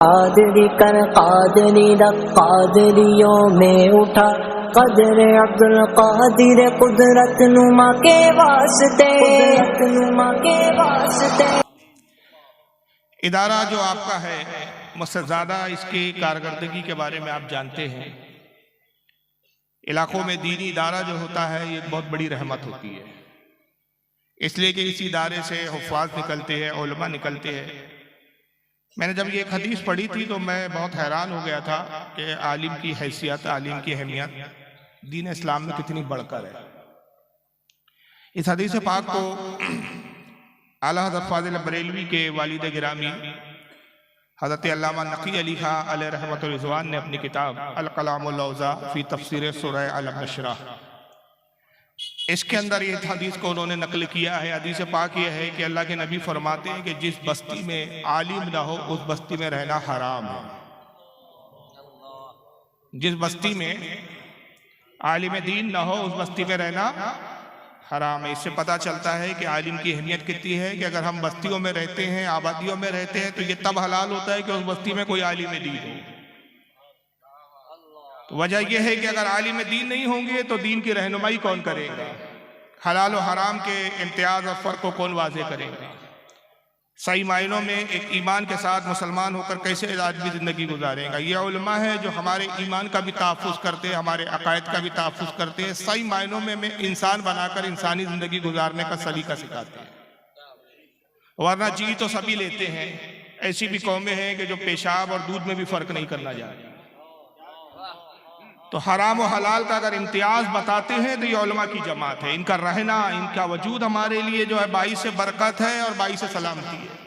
कादरी कर कादरी रख कादरियों में उठा कदर अब्दुल कादिर कुदरत नुमा के वास्ते इदारा जो आपका है मुझसे ज़्यादा इसकी कारकर्दगी के बारे में आप जानते हैं। इलाकों में दीनी इदारा जो होता है ये बहुत बड़ी रहमत होती है, इसलिए कि इस इदारे से हुफ़ाज़ निकलते हैं, उलमा निकलते हैं। मैंने जब ये एक हदीस पढ़ी थी तो मैं बहुत हैरान हो गया था कि आलिम की हैसियत, आलिम की अहमियत दीन इस्लाम में कितनी बढ़कर है। इस हदीस पाक को आला हज़रत फ़ाज़िल बरेलवी के वालिद गिरामी हज़रत अल्लामा नक़ी अली खां अलैहि रहमतुर रिज़वान ने अपनी किताब अल कलामुल लौज़ा फ़ी तफ़सीर सूरह अल नशरा, इसके अंदर ये हदीस को उन्होंने नकल किया है। हदीस पाक ये है कि अल्लाह के नबी फरमाते हैं कि जिस बस्ती में आलिम ना हो उस बस्ती में रहना हराम है। जिस बस्ती में आलिम दीन ना हो उस बस्ती में रहना हराम है। इससे पता चलता है कि आलिम की अहमियत कितनी है कि अगर हम बस्तियों में रहते हैं, आबादियों में रहते हैं, तो ये तब हलाल होता है कि उस बस्ती में कोई आलिम दीन हो। तो वजह यह है कि अगर आलिम दीन नहीं होंगे तो दीन की रहनुमाई कौन करेगा, हलाल और हराम के इम्तियाज और फ़र्क को कौन वाज़ेह करेगा। सही मायनों में एक ईमान के साथ मुसलमान होकर कैसे आदमी ज़िंदगी गुजारेगा। ये उलमा है जो हमारे ईमान का भी तहफ़्फ़ुज़ करते हैं, हमारे अक़ायद का भी तहफ़्फ़ुज़ करते हैं, सही मायनों में इंसान बनाकर इंसानी ज़िंदगी गुजारने का सलीका सिखाते हैं। वरना जी तो सभी लेते हैं। ऐसी भी कौमें हैं कि जो पेशाब और दूध में भी फ़र्क नहीं करना जानती। तो हराम और हलाल का अगर इम्तियाज बताते हैं तो ये उलमा की जमात है। इनका रहना, इनका वजूद हमारे लिए जो है बाइस से बरकत है और बाइस से सलामती है।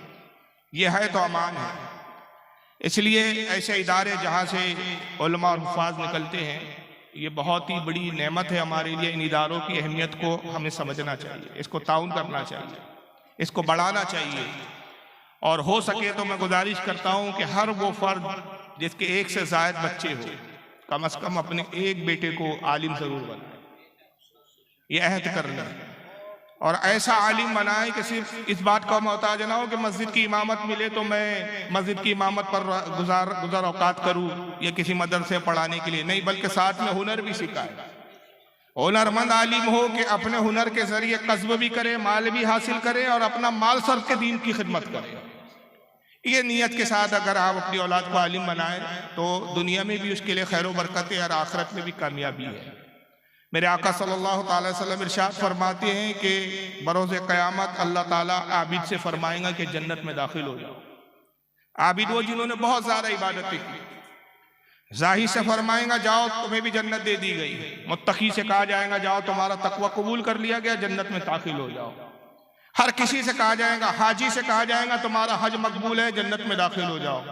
ये है तो अमान है। इसलिए ऐसे इदारे जहाँ से उलमा और हुफ़ाज़ निकलते हैं ये बहुत ही बड़ी नेमत है हमारे लिए। इन इदारों की अहमियत को हमें समझना चाहिए, इसको ताउन करना चाहिए, इसको बढ़ाना चाहिए। और हो सके तो मैं गुजारिश करता हूँ कि हर वो फ़र्द जिसके एक से ज़ायद बच्चे हो कम से कम अपने एक बेटे को आलिम जरूर बनाए, ये अहद कर लें। और ऐसा आलिम बनाए कि सिर्फ इस बात का मोहताज ना हो कि मस्जिद की इमामत मिले तो मैं मस्जिद की इमामत पर गुज़र औकात करूँ या किसी मदरसे पढ़ाने के लिए नहीं, बल्कि साथ में हुनर भी सिखाए। हुनरमंद आलिम हो कि अपने हुनर के जरिए कस्ब भी करे, माल भी हासिल करे और अपना माल सर्फ के दीन की खिदमत करे। ये नीयत के साथ अगर आप अपनी औलाद को आलिम बनाएं तो दुनिया में भी उसके लिए खैर व बरकत है और आखिरत में भी कामयाबी है। मेरे आका सल्लल्लाहु अलैहि वसल्लम इरशाद फरमाते हैं कि बरोज़े क़यामत अल्लाह ताला आबिद से फरमाएगा कि जन्नत में दाखिल हो जाओ। आबिद वो जिन्होंने बहुत ज़्यादा इबादतें की, ज़ाहिद से फरमाएगा जाओ तुम्हें भी जन्नत दे दी गई। मुत्तकी से कहा जाएगा जाओ तुम्हारा तकवा कबूल कर लिया गया, जन्नत में दाखिल हो जाओ। हर किसी से कहा जाएगा, हाजी से कहा जाएगा तुम्हारा हज मकबूल है, जन्नत में दाखिल हो जाओ।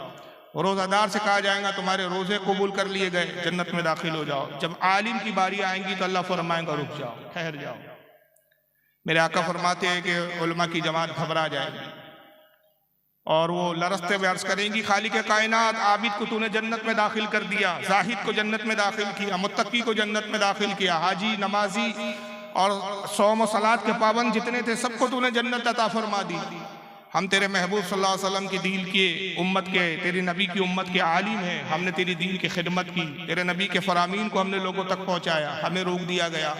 रोज़ादार से कहा जाएगा तुम्हारे रोज़े कबूल कर लिए गए, जन्नत में दाखिल हो जाओ। जब आलिम की बारी आएंगी तो अल्लाह फरमाएगा रुक जाओ, ठहर जाओ। मेरे आका फरमाते हैं कि उलमा की जमात घबरा जाएगी और वो लरस्ते में अर्ज करेंगी खालिक कायनात आबिद को तूने जन्नत में दाखिल कर दिया, जाहिद को जन्नत में दाखिल किया, मुत्तकी को जन्नत में दाखिल किया, हाजी, नमाजी और सौम और सलात के पाबंद जितने थे सबको तूने जन्नत अता फरमा दी। हम तेरे महबूब सल्लल्लाहु अलैहि वसल्लम की दीन के उम्मत के, तेरे नबी की उम्मत के आलिम हैं, हमने तेरी दीन की खिदमत की, तेरे नबी के फरामीन को हमने लोगों तक पहुँचाया, हमें रोक दिया गया।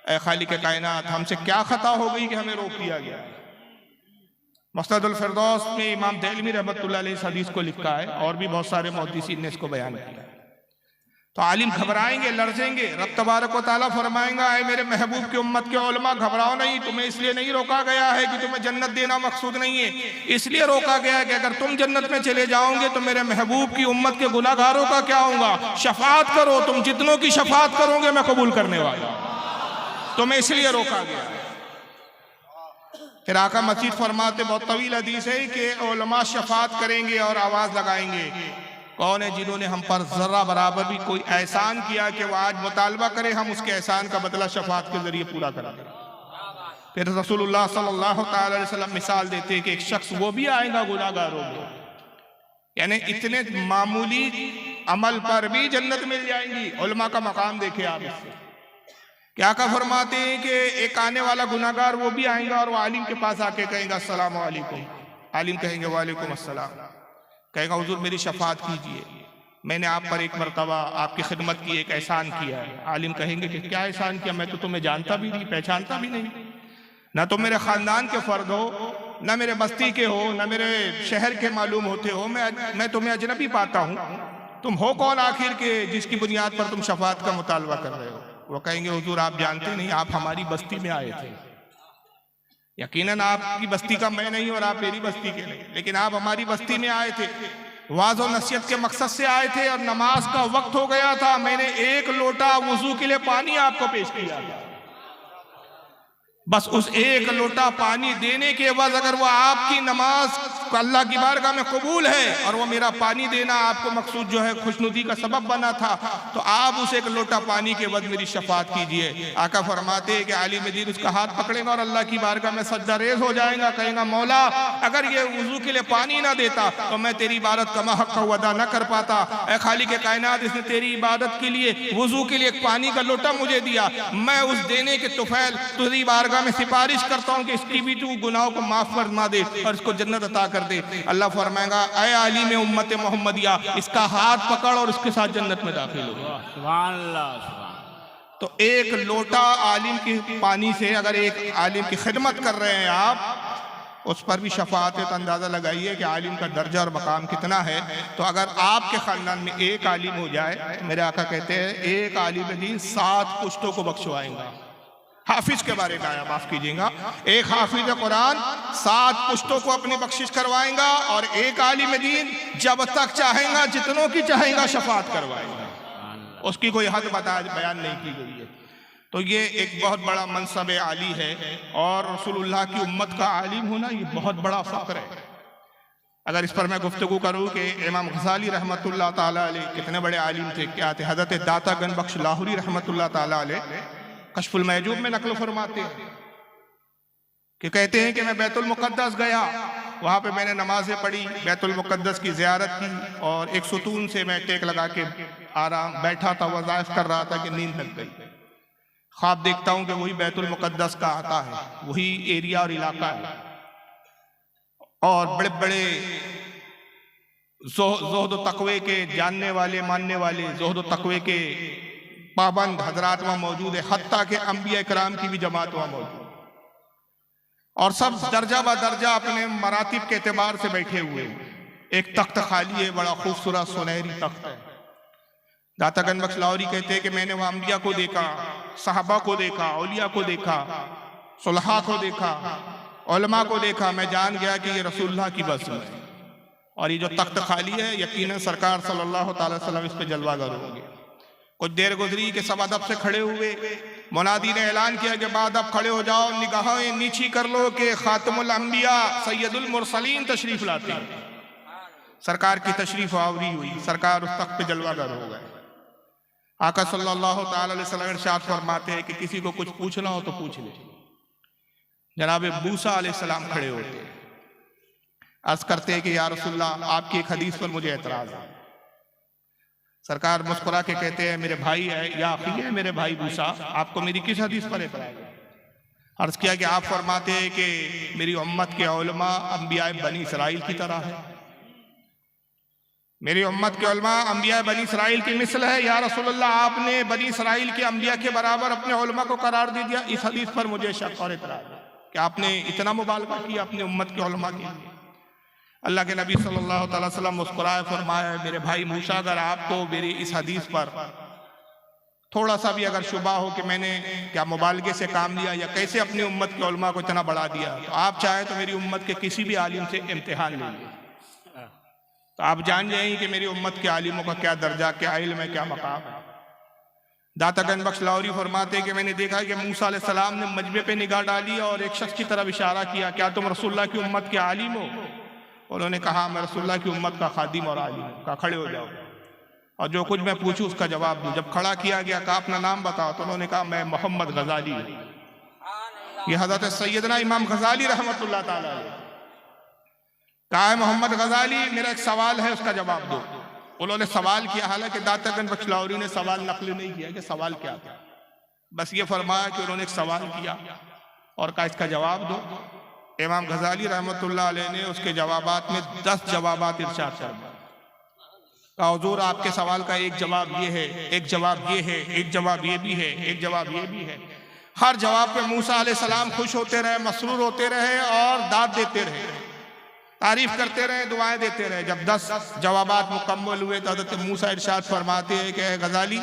ऐ खालिक कायनात हमसे क्या खता हो गई कि हमें रोक दिया गया। मुस्तदल फिरदौस में इमाम देलवी रहमतुल्लाह अलैह इस हदीस को लिखा है और भी बहुत सारे मुहद्दिसीन ने इसको बयान किया। तो आलिम घबराएंगे, लरजेंगे। रब तबारक व तआला फरमाएगा ऐ मेरे महबूब की उम्मत के उलमा घबराओ नहीं, तुम्हें इसलिए नहीं रोका गया है कि तुम्हें जन्नत देना मकसूद नहीं है, इसलिए रोका गया है कि अगर तुम जन्नत में चले जाओगे तो मेरे महबूब की उम्मत के गुनाहगारों का क्या होगा। शफात करो, तुम जितनों की शफात करोगे मैं कबूल करने वाला, तुम्हें इसलिए रोका गया। फिर आका मजीद फरमाते, बहुत तवील हदीस है कि उलमा शफात करेंगे और आवाज लगाएंगे। कौन है जिन्होंने हम पर जर्रा बराबर भी कोई एहसान किया कि वह आज मुतालबा करे हम उसके एहसान का बदला शफात के जरिए पूरा कर दें। फिर रसूलुल्लाह सल्लल्लाहु अलैहि वसल्लम मिसाल देते हैं कि एक शख्स वो भी आएगा गुनाहगारों में, यानी इतने मामूली अमल पर भी जन्नत मिल जाएंगी। उलमा का मकाम देखे आप इससे। क्या का फरमाते हैं कि एक आने वाला गुनाहगार वो भी आएगा और वो आलिम के पास आके कहेगा अस्सलाम वालेकुम, आलिम कहेंगे वालेकुम अस्सलाम। कहेगा हुजूर मेरी शफाअत कीजिए, मैंने आप पर एक मरतबा आपकी खिदमत की, एक एहसान किया है। आलिम कहेंगे कि क्या एहसान किया, मैं तो तुम्हें जानता भी नहीं, पहचानता भी नहीं, ना तुम मेरे खानदान के फर्द हो, ना मेरे बस्ती के हो, ना मेरे शहर के मालूम होते हो, मैं तुम्हें अजनबी पाता हूँ, तुम हो कौन आखिर के जिसकी बुनियाद पर तुम शफाअत का मुतालबा कर रहे हो। वो कहेंगे हुजूर आप जानते नहीं, आप हमारी बस्ती में आए थे, यकीनन आपकी बस्ती का मैं नहीं और आप मेरी बस्ती के नहीं, लेकिन आप हमारी बस्ती में आए थे, वाज़ और नसीहत के मकसद से आए थे और नमाज का वक्त हो गया था, मैंने एक लोटा वुजू के लिए पानी आपको पेश किया था, बस उस एक लोटा पानी देने के बाद अगर वो आपकी नमाज अल्लाह की बारगाह में कबूल है और वो मेरा पानी देना आपको मकसूद जो है खुशनुदी का सबब बना था, तो आप उस एक लोटा पानी के बाद मेरी शफाअत कीजिए। आका फरमाते हैं कि आलिम दीन उसका हाथ पकड़ेगा और अल्लाह की बारगाह में सज्जा रेज हो जाएगा, कहेगा मौला अगर ये वुजू के लिए पानी ना देता तो मैं तेरी इबादत का हक अदा न कर पाता। ऐ खालिक के कायनात, इसने तेरी इबादत के लिए वुजू के लिए एक पानी का लोटा मुझे दिया, मैं उस देने के तुफैल तेरी बारगाह में सिफारिश करता हूं कि इसकी भी तू गुनाहों को माफ फरमा दे और इसको जन्नत अता कर दे। अल्लाह फरमाएगा ऐ आलिम उम्मत मोहम्मदिया, इसका हाथ पकड़ और इसके साथ जन्नत में दाखिल हो। सुभान अल्लाह। तो एक लोटा आलिम के पानी से अगर एक आलिम की खिदमत कर रहे हैं आप, उस पर भी शफाअत है, तो अंदाजा लगाइए कि आलिम का दर्जा और मकाम कितना है। तो अगर आपके खानदान में एक आलिम हो जाए, मेरे आका कहते हैं एक आलिम दीन 7 पुश्तों को बख्शवाएंगा। हाफिज के बारे में आया, माफ कीजिएगा, एक हाफिज कुरान 7 पुश्तों को अपनी बख्शिश करवाएंगा और एक आलिम दीन जब तक चाहेगा जितनों की चाहेगा शफाअत करवाएंगा, उसकी कोई हद बयान नहीं की गई है। तो ये एक बहुत बड़ा मनसब आली है और रसूलुल्लाह की उम्मत का आलिम होना ये बहुत बड़ा फख्र है। अगर इस पर मैं गुफ्तगू करूँ कि इमाम गज़ाली रहमतुल्लाह ताला अलैह कितने बड़े आलिम थे, क्या थे, हज़रत दाता गन बख्श लाहौरी रहमतुल्लाह ताला अलैह कश्फुल महजूब में नकल फरमाते हैं कि कहते हैं कि मैं बैतुल मुक़द्दस गया, वहाँ पे मैंने नमाजें पढ़ी, बैतुल मुक़द्दस की ज़ियारत की और एक सुतून से मैं टेक लगा के आराम बैठा था, वज़ाइफ कर रहा था कि नींद लग गई। ख्वाब देखता हूँ कि वही बैतुल मुक़द्दस का आका है, वही एरिया और इलाका है और बड़े बड़े ज़ुहद व तक़वे के जानने वाले, मानने वाले, ज़ुहद व तक़वे के पाबंद हजरात वहाँ मौजूद है, हत्ता के अंबिया इकराम की भी जमात वहाँ मौजूद और सब दर्जा ब दर्जा अपने मरातिब के एतबार से बैठे हुए हैं। एक तख्त खाली है, बड़ा खूबसूरत सुनहरी तख्त है। दाता गन बख्श लाहौरी कहते हैं कि मैंने वहाँ अंबिया को देखा, सहाबा को देखा, औलिया को देखा, सुलहा को देखा, उलमा को देखा, मैं जान गया कि ये रसूलुल्लाह की बस है और ये जो तख्त खाली है यकीनन सरकार सल्लल्लाहु अलैहि वसल्लम इस पे जलवागर होंगे। कुछ देर गुजरी के सब अदब से खड़े हुए, मुनादी ने ऐलान किया कि बाद अब खड़े हो जाओ, निगाहें नीची कर लो कि खातमुल अंबिया सैयदुल मुरसलीन तशरीफ लाते हैं। सरकार की तशरीफ आवरी हुई, सरकार उस तख्त पे जलवागर हो गए। आका सल्लल्लाहु अलैहि वसल्लम इरशाद फरमाते हैं कि किसी को कुछ पूछना हो तो पूछ ले। जनाब मूसा अलैहिस्सलाम खड़े होते, अर्ज करते हैं कि या रसूलल्लाह आपकी एक हदीस पर मुझे एतराज है। सरकार मुस्कुरा के कहते हैं मेरे भाई है या अखी है मेरे भाई मूसा, आपको मेरी किस हदीस पर एतराज है? अर्ज किया कि आप फरमाते हैं कि मेरी उम्मत के उलमा अंबिया बनी इसराइल की तरह है, मेरी उम्मत के उलमा अंबिया बनी इसराइल की मिसल है। या रसूलुल्लाह आपने बनी इसराइल के अंबिया के बराबर अपने उलमा को करार दे दिया, इस हदीस पर मुझे शक और एतराज है कि आपने इतना मुबालगा किया अपनी उम्मत के उलमा के लिए। अल्लाह के नबी सल्लल्लाहु अलैहि वसल्लम मुस्कुराए, फरमाया मेरे भाई मूसा अगर आपको मेरी इस हदीस पर थोड़ा सा भी अगर शुबा हो कि मैंने क्या मुबालगे से काम लिया या कैसे अपनी उम्मत के उलमा को इतना बढ़ा दिया, तो आप चाहे तो मेरी उम्मत के किसी भी आलिम से इम्तिहान ले लीजिए, तो आप जान जाएंगे कि मेरी उम्मत के आलिमों का क्या दर्जा, क्या इल्म है, क्या मकाम है। दाता गन बख्श लाहौरी फरमाते कि मैंने देखा कि मूसा अलैहि सलाम ने मजबे पे निगाह डाली और एक शख्स की तरफ इशारा किया, क्या तुम रसूलुल्लाह की उम्मत के आलिम हो? उन्होंने कहा मैं रसूलुल्लाह की उम्मत का खादिम और आलिम हूं। कहा खड़े हो जाओ और जो कुछ मैं पूछूं उसका जवाब दूं। जब खड़ा किया गया कहा अपना नाम बताओ, तो उन्होंने कहा मैं मोहम्मद गजाली हूं। ये हजरत सैयदना इमाम गजाली रहमतुल्लाह ताला अलैह। कहा है मोहम्मद गजाली मेरा एक सवाल है उसका जवाब दो। उन्होंने सवाल किया, हालांकि दाता गन बख्श लाहौरी ने सवाल नकल नहीं किया कि सवाल क्या था, बस ये फरमाया कि उन्होंने एक सवाल किया और कहा इसका जवाब दो। इमाम गजाली रहमतुल्लाह अलैह ने उसके जवाबात में 10 जवाबात इरशाद फरमाए। हुजूर आपके सवाल का एक जवाब ये है, एक जवाब ये है, एक जवाब ये भी है, एक जवाब ये भी है। हर जवाब पे मूसा अलैहिस्सलाम खुश होते रहे, मसरूर होते रहे और दाद देते रहे, तारीफ करते रहे, दुआएं देते रहे। जब 10 जवाबात मुकम्मल हुए तो हज़रत मूसा इरशाद फरमाते हैं कि गजाली,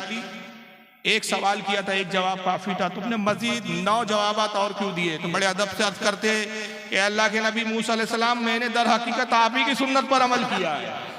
एक सवाल किया था, एक जवाब काफी था, तुमने मजीद 9 जवाबात और क्यों दिए? तो बड़े अदब से अर्ज करते कि अल्लाह के नबी मूसा अलैहिस्सलाम, मैंने दर हकीकत आप ही की सुन्नत पर अमल किया है।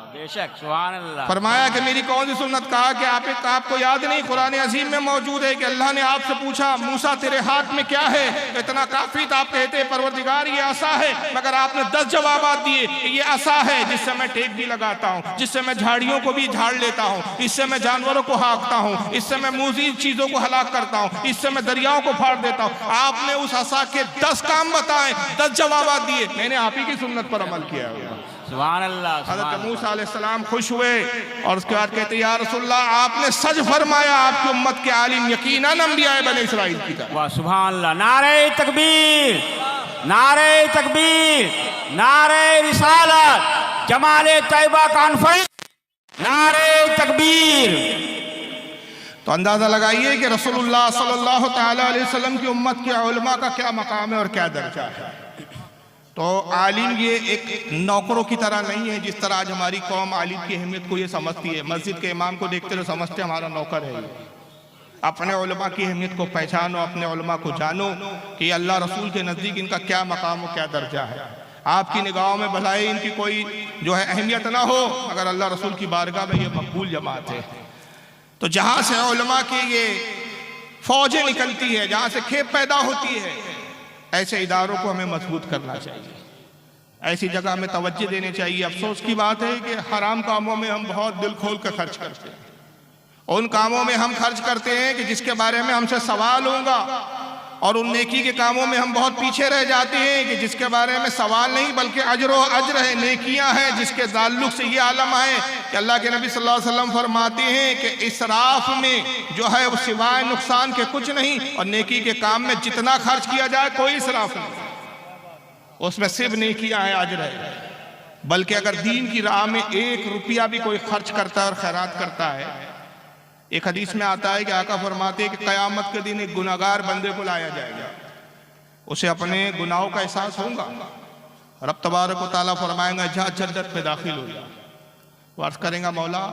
बेशक, सुभान अल्लाह। फरमाया कि मेरी कौन सी सुन्नत? कहा कि आपको याद नहीं, कुरान अजीम में मौजूद है कि अल्लाह ने आपसे पूछा मूसा तेरे हाथ में क्या है? तो इतना काफी था, आप कहते परवरदिगार ये असा है, मगर आपने 10 जवाबात दिए। ये असा है जिससे मैं टेक भी लगाता हूँ, जिससे मैं झाड़ियों को भी झाड़ लेता हूँ, इससे मैं जानवरों को हाँकता हूँ, इससे मैं मुज़ीद चीजों को हलाक करता हूँ, इससे मैं दरियाओं को फाड़ देता हूँ। आपने उस असा के 10 काम बताए, 10 जवाबात दिए, मैंने आप ही की सुन्नत पर अमल किया हुआ। सुभान अल्लाह। हज़रत मूसा अलैहिस्सलाम खुश हुए और उसके बाद कहते या रसूलल्लाह, आपने सच फरमाया, आपकी उम्मत के आलिम यकीनन अंबिया बने इस्राइल की तरह। वाह सुभान अल्लाह। नारे तकबीर, नारे तकबीर, नारे रिसालत, जमाले तैयबा कॉन्फ्रेंस, नारे तकबीर। तो अंदाजा लगाइए कि रसूलुल्लाह सल्लल्लाहु तआला अलैहि वसल्लम की उम्मत के उलमा का क्या मकाम है और क्या दर्जा है। तो आलिम ये एक नौकरों की तरह नहीं है, जिस तरह आज हमारी कौम आलिम की अहमियत को ये समझती है। मस्जिद के इमाम को देखते तो समझते हमारा नौकर है। अपने उलमा की अहमियत को पहचानो, अपने उलमा को जानो कि अल्लाह रसूल के नज़दीक इनका क्या मकाम और क्या दर्जा है। आपकी निगाहों में भलाई इनकी कोई जो है अहमियत ना हो, मगर अल्लाह रसूल की बारगाह में ये मकबूल जमात है। तो जहाँ से उलमा की ये फौजें निकलती है, जहाँ से खेप पैदा होती है, ऐसे इदारों को हमें मजबूत करना चाहिए, ऐसी जगह में तवज्जो देनी चाहिए। अफसोस की बात है कि हराम कामों में हम बहुत दिल खोल कर खर्च करते हैं। उन कामों में हम खर्च करते हैं कि जिसके बारे में हमसे सवाल होगा, और उन नेकी के कामों में हम बहुत पीछे रह जाते हैं कि जिसके बारे में सवाल नहीं बल्कि अजर है, नेकियां हैं, जिसके ताल्लुक से ये आलम है कि अल्लाह के नबी सल्लल्लाहु अलैहि वसल्लम फरमाते हैं कि इसराफ में जो है वो सिवाय नुकसान के कुछ नहीं, और नेकी के काम में जितना खर्च किया जाए कोई इसराफ नहीं, उसमें सिर्फ नेकियां हैं, अजर है। बल्कि अगर दीन की राह में 1 रुपया भी कोई खर्च करता है और खैरात करता है, एक हदीस में आता है कि आका फरमाते हैं कि क़यामत के दिन एक गुनाहगार बंदे को लाया जाएगा, उसे अपने गुनाहों का एहसास होगा। रब तबारक व तआला फरमाएगा जा जन्नत में दाखिल हो जा। अर्ज़ करेंगे मौला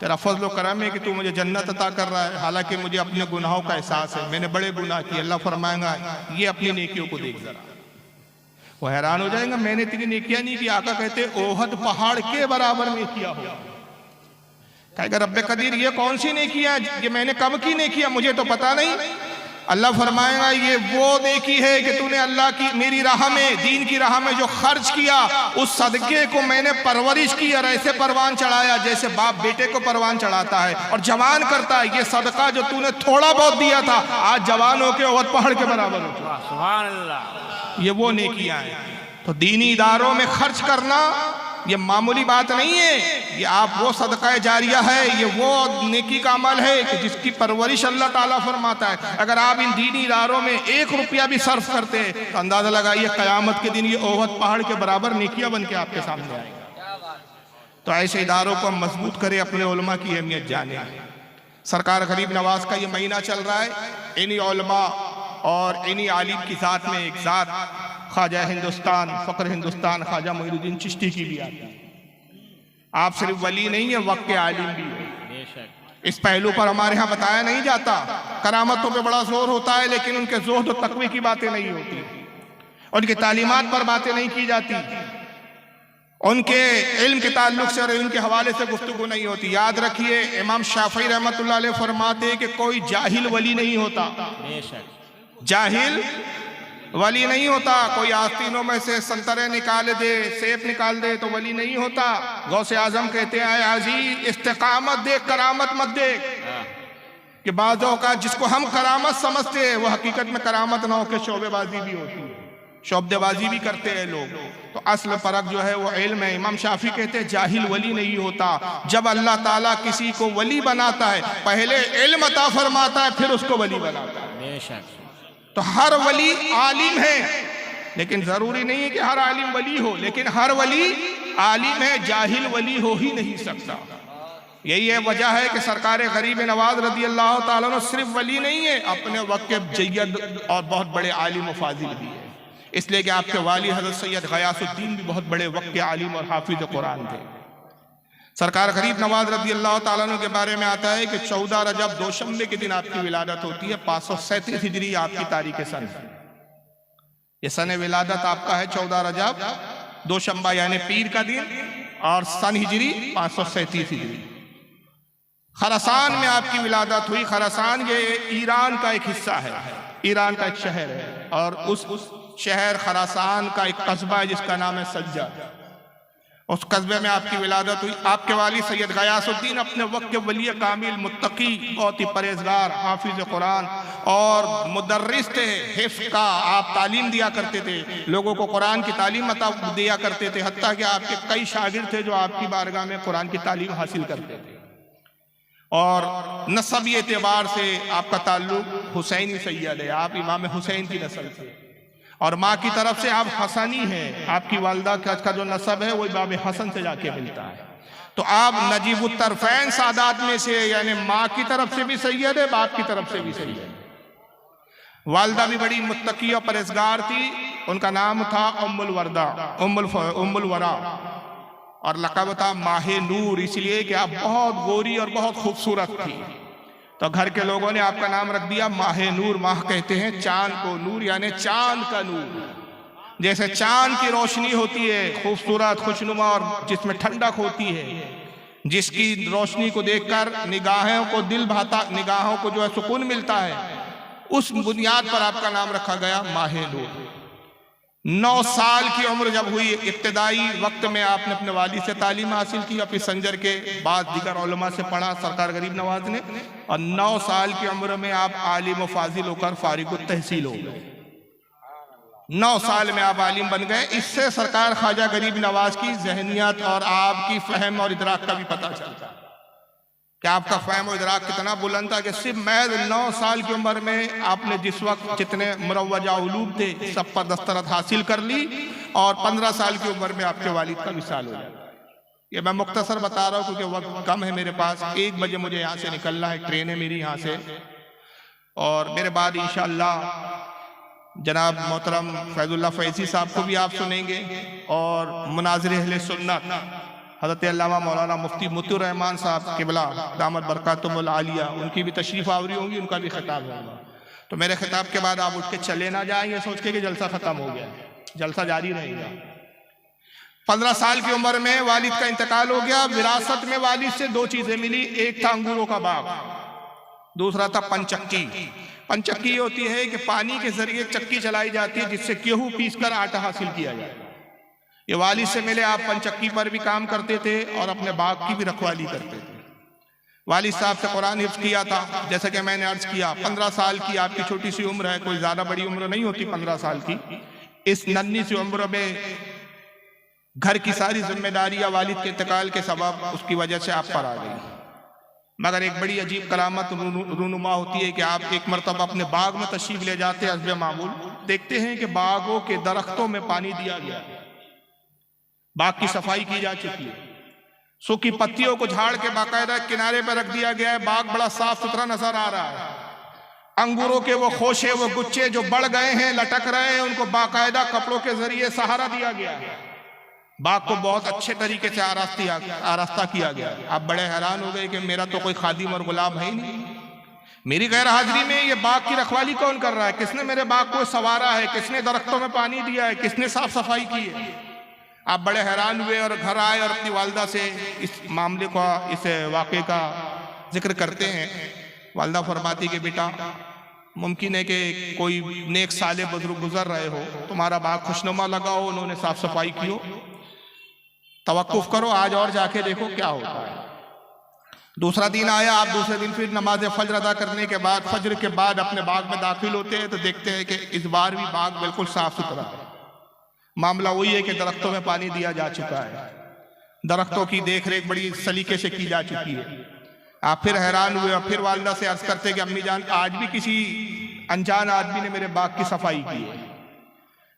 तेरा फजल करम है कि तू मुझे जन्नत अता कर रहा है, हालांकि मुझे अपने गुनाहों का एहसास है, मैंने बड़े गुनाह किए। अल्लाह फरमाएगा ये अपनी नेकियों को देख जरा। वो हैरान हो जाएगा, मैंने इतनी नेकियां नहीं की। आका कहते ओहद पहाड़ के बराबर में किया हो। कहेगा रब्बे कदीर ये कौन सी नेकियां, ये मैंने कब की नेकियां, मुझे तो पता नहीं। अल्लाह फरमाएगा ये वो नेकी है कि तूने अल्लाह की मेरी राह में, दीन की राह में जो खर्च किया, उस सदके को मैंने परवरिश की और ऐसे परवान चढ़ाया जैसे बाप बेटे को परवान चढ़ाता है और जवान करता है। ये सदका जो तूने थोड़ा बहुत दिया था, आज जवान होके ओहद पहाड़ के बराबर हो चुका। सुभान अल्लाह। ये वो नेकियां हैं। तो दीनी इदारों में खर्च करना ये मामूली बात नहीं है, ये आप वो सदका जारिया है, ये वो नेकी का अमल है कि जिसकी परवरिश अल्लाह ताला फरमाता है। अगर आप इन दीनी इदारों में 1 रुपया भी सर्फ करते हैं तो अंदाजा लगाइए क़यामत के दिन ये ओहद पहाड़ के बराबर नेकियां बन के आपके सामने आएगा। तो ऐसे इदारों को हम मजबूत करें, अपने उलमा की अहमियत जाने। सरकार गरीब नवाज का ये महीना चल रहा है, इन्हीं उलमा और इन्हीं आलिम की ज़ात में एक ज़ात ख्वाजा हिंदुस्तान, फ़क्र हिंदुस्तान ख्वाजा मोइनुद्दीन चिश्ती की भी आती है। आप सिर्फ वली नहीं है, वक्त के आलिम भी है। इस पहलू पर हमारे यहाँ बताया नहीं जाता। करामतों पे बड़ा जोर होता है, लेकिन उनके जोहद और तकवे की बातें नहीं होती, उनकी तालीमात पर बातें नहीं की जाती, उनके इल्म के ताल्लुक से और इल्म के हवाले से गुफ्तगू नहीं होती। याद रखिए इमाम शाफी रहमतुल्लाह अलैह फरमाते हैं कि कोई जाहिल वली नहीं होता, जाहिल वली नहीं होता। कोई आस्तीनों में से संतरे निकाल दे, सेब निकाल दे तो वली नहीं होता। गौसे आजम कहते हैं अजीज इस्तिकामत देख, करामत मत देख। कि बाज़ों का जिसको हम करामत समझते हैं वो हकीकत में करामत ना हो के शोबेबाजी भी होती है, शोबदेबाजी भी करते हैं लोग। तो असल फर्क जो है वो इल्म है। इमाम शाफी कहते हैं जाहिल वली नहीं होता। जब अल्लाह ताला किसी को वली बनाता है पहले इल्म अता फरमाता है, फिर उसको वली बनाता है। तो हर वली आलिम है, लेकिन जरूरी नहीं है कि हर आलिम वली हो, लेकिन हर वली आलिम है, जाहिल वली हो ही नहीं सकता। यही है वजह है कि सरकार गरीब नवाज रदी अल्लाह ताला अन्हु सिर्फ वली नहीं है, अपने वक्त के जय्यद और बहुत बड़े आलिम और फाजिल भी है। इसलिए कि आपके वाली हजरत सैयद गयासुद्दीन भी बहुत बड़े वक्त के आलिम और हाफिज कुरान थे। सरकार गरीब नवाज रदी अल्लाह ताला अन्हु के बारे में आता है कि 14 रजब दोशंबे के दिन आपकी विलादत होती है। 537 हिजरी आपकी तारीख सन, ये सन विलादत आपका है 14 रजब दोशंबा यानी पीर का दिन, और सन हिजरी 537 हिजरी। खरासान में आपकी विलादत हुई। खरासान ये ईरान का एक हिस्सा है, ईरान का एक शहर है, और उस शहर खरासान का एक कस्बा है जिसका नाम है सज्जा। उस कस्बे में आपकी विलादत हुई। आपके वाली सैयद गयासुद्दीन अपने वक्त के वली कामिल, मुत्तकी, बहुत ही परहेजगार, हाफिज कुरान और मुदर्रिस थे। हिफ्ज़ का आप तालीम दिया करते थे, लोगों को कुरान की तालीम दिया करते थे। हत्ता कि आपके कई शागिर्द थे जो आपकी बारगाह में कुरान की तालीम हासिल करते थे। और नसबी एतबार से आपका ताल्लुक हुसैनी सैयद है, आप इमाम हुसैन की नस्ल थे, और माँ की तरफ से आप हसनी हैं। आपकी वालदा का जो नसब है वो इमाम हसन से जाके मिलता है। तो आप नजीबुत तरफैन सादात में से, यानी माँ की तरफ से भी सैयद है, बाप की तरफ से भी सैयद है। वालदा भी बड़ी मुत्तकी और परहेजगार थी। उनका नाम था उम्मुल वर्दा, उम्मुल वरा, और लक़ब था माहे नूर, इसलिए कि आप बहुत गोरी और बहुत खूबसूरत थी। तो घर के लोगों ने आपका नाम रख दिया माहे नूर। माह कहते हैं चांद को, नूर यानी चांद का नूर। जैसे चांद की रोशनी होती है खूबसूरत, खुशनुमा, और जिसमें ठंडक होती है, जिसकी रोशनी को देखकर निगाहों को दिल भाता, निगाहों को जो है सुकून मिलता है, उस बुनियाद पर आपका नाम रखा गया माहे नूर। 9 साल की उम्र जब हुई, इब्तिदाई वक्त में आपने अपने वालिद से तालीम हासिल की, फिर संजर के बाद दीगर उलमा से पढ़ा सरकार गरीब नवाज ने, और 9 साल की उम्र में आप आलिम व फाजिल होकर फारिगुत तहसील हो गए। 9 साल में आप आलिम बन गए। इससे सरकार ख्वाजा गरीब नवाज की जहनियत और आपकी फहम और इदराक का भी पता चलता है कि आपका फहम और इदराक कितना बुलंद था कि सिर्फ महज 9 साल की उम्र में आपने जिस वक्त जितने मुरव्वजा उलूम थे सब पर दस्तरत हासिल कर ली, और 15 साल की उम्र में आपके वालिद का विसाल हो जाता। ये मैं मुख्तसर बता रहा हूँ क्योंकि वक्त कम है मेरे पास। 1 बजे मुझे यहाँ से निकलना है, ट्रेन है मेरी यहाँ से, और मेरे बाद इंशाअल्लाह जनाब मोहतरम फैजुल्लाह फैजी साहब को भी आप सुनेंगे, और मुनाज़िर अहले सुन्नत हज़रत अल्लामा मौलाना मुफ्ती मोतीउर रहमान साहब क़िबला दामत बरकातुहुल आलिया, उनकी भी तशरीफ़ आवरी होंगी, उनका भी खिताब होगा। तो मेरे खिताब के बाद आप उठ के चले ना जाएं ये सोच के कि जलसा ख़त्म हो गया, जलसा जारी रहेगा। 15 साल की उम्र में वालिद का इंतकाल हो गया। विरासत में वालिद से 2 चीज़ें मिली, एक था अंगूरों का बाग, दूसरा था पंचक्की। पंचक्की होती है कि पानी के जरिए चक्की चलाई जाती है जिससे गेहूँ पीस कर आटा हासिल किया जाए। ये वालिद से मिले, आप पंचक्की पर भी काम करते थे और अपने बाग की भी रखवाली करते थे। वालिद साहब से कुरान हिफ्ज़ किया था, जैसे कि मैंने अर्ज किया। 15 साल की आपकी छोटी सी उम्र है, कोई ज़्यादा बड़ी उम्र नहीं होती 15 साल की। इस नन्ही सी उम्र में घर की सारी जिम्मेदारियां वालिद के इंतकाल के सबब उसकी वजह से आप पर आ गई। मगर एक बड़ी अजीब करामत रूनुमा होती है कि आप एक मरतबा अपने बाग में तशरीफ ले जाते हैं, हस्बे मामूल देखते हैं कि बागों के दरख्तों में पानी दिया गया, बाग की सफाई की जा चुकी है, सूखी पत्तियों को झाड़ के बाकायदा किनारे पर रख दिया गया है, बाग बड़ा साफ सुथरा नजर आ रहा है। अंगूरों के वो खोशे, वो गुच्छे जो बढ़ गए हैं, लटक रहे हैं, उनको बाकायदा कपड़ों के जरिए सहारा दिया गया है। बाग को बहुत अच्छे तरीके से आरास्ता किया गया। आप बड़े हैरान हो गए कि मेरा तो कोई खादिम और गुलाम है ही नहीं, मेरी गैर हाजिरी में ये बाग की रखवाली कौन कर रहा है, किसने मेरे बाग को संवारा है, किसने दरख्तों में पानी दिया है, किसने साफ सफाई की है। आप बड़े हैरान हुए और घर आए और अपनी वालदा से इस मामले का, इस वाक़े का जिक्र करते हैं। वालदा फरमाती कि बेटा मुमकिन है कि कोई नेक साले बुजुर्ग गुजर रहे हो, तुम्हारा बाग खुशनुमा लगा हो, उन्होंने साफ सफाई की हो, तवक्कुफ करो, आज और जाके देखो क्या होता है। दूसरा दिन आया, आप दूसरे दिन फिर नमाज फज्र अदा करने के बाद, फज्र के बाद अपने बाग में दाखिल होते हैं तो देखते हैं कि इस बार भी बाग बिल्कुल साफ सुथरा है। मामला वही है कि दरख्तों में पानी दिया जा चुका है, दरख्तों की देख रेख बड़ी सलीके से की जा चुकी है। आप फिर हैरान हुए और फिर वालिदा से अर्ज करते कि अम्मी जान, आज भी किसी अनजान आदमी ने मेरे बाग की सफाई की है।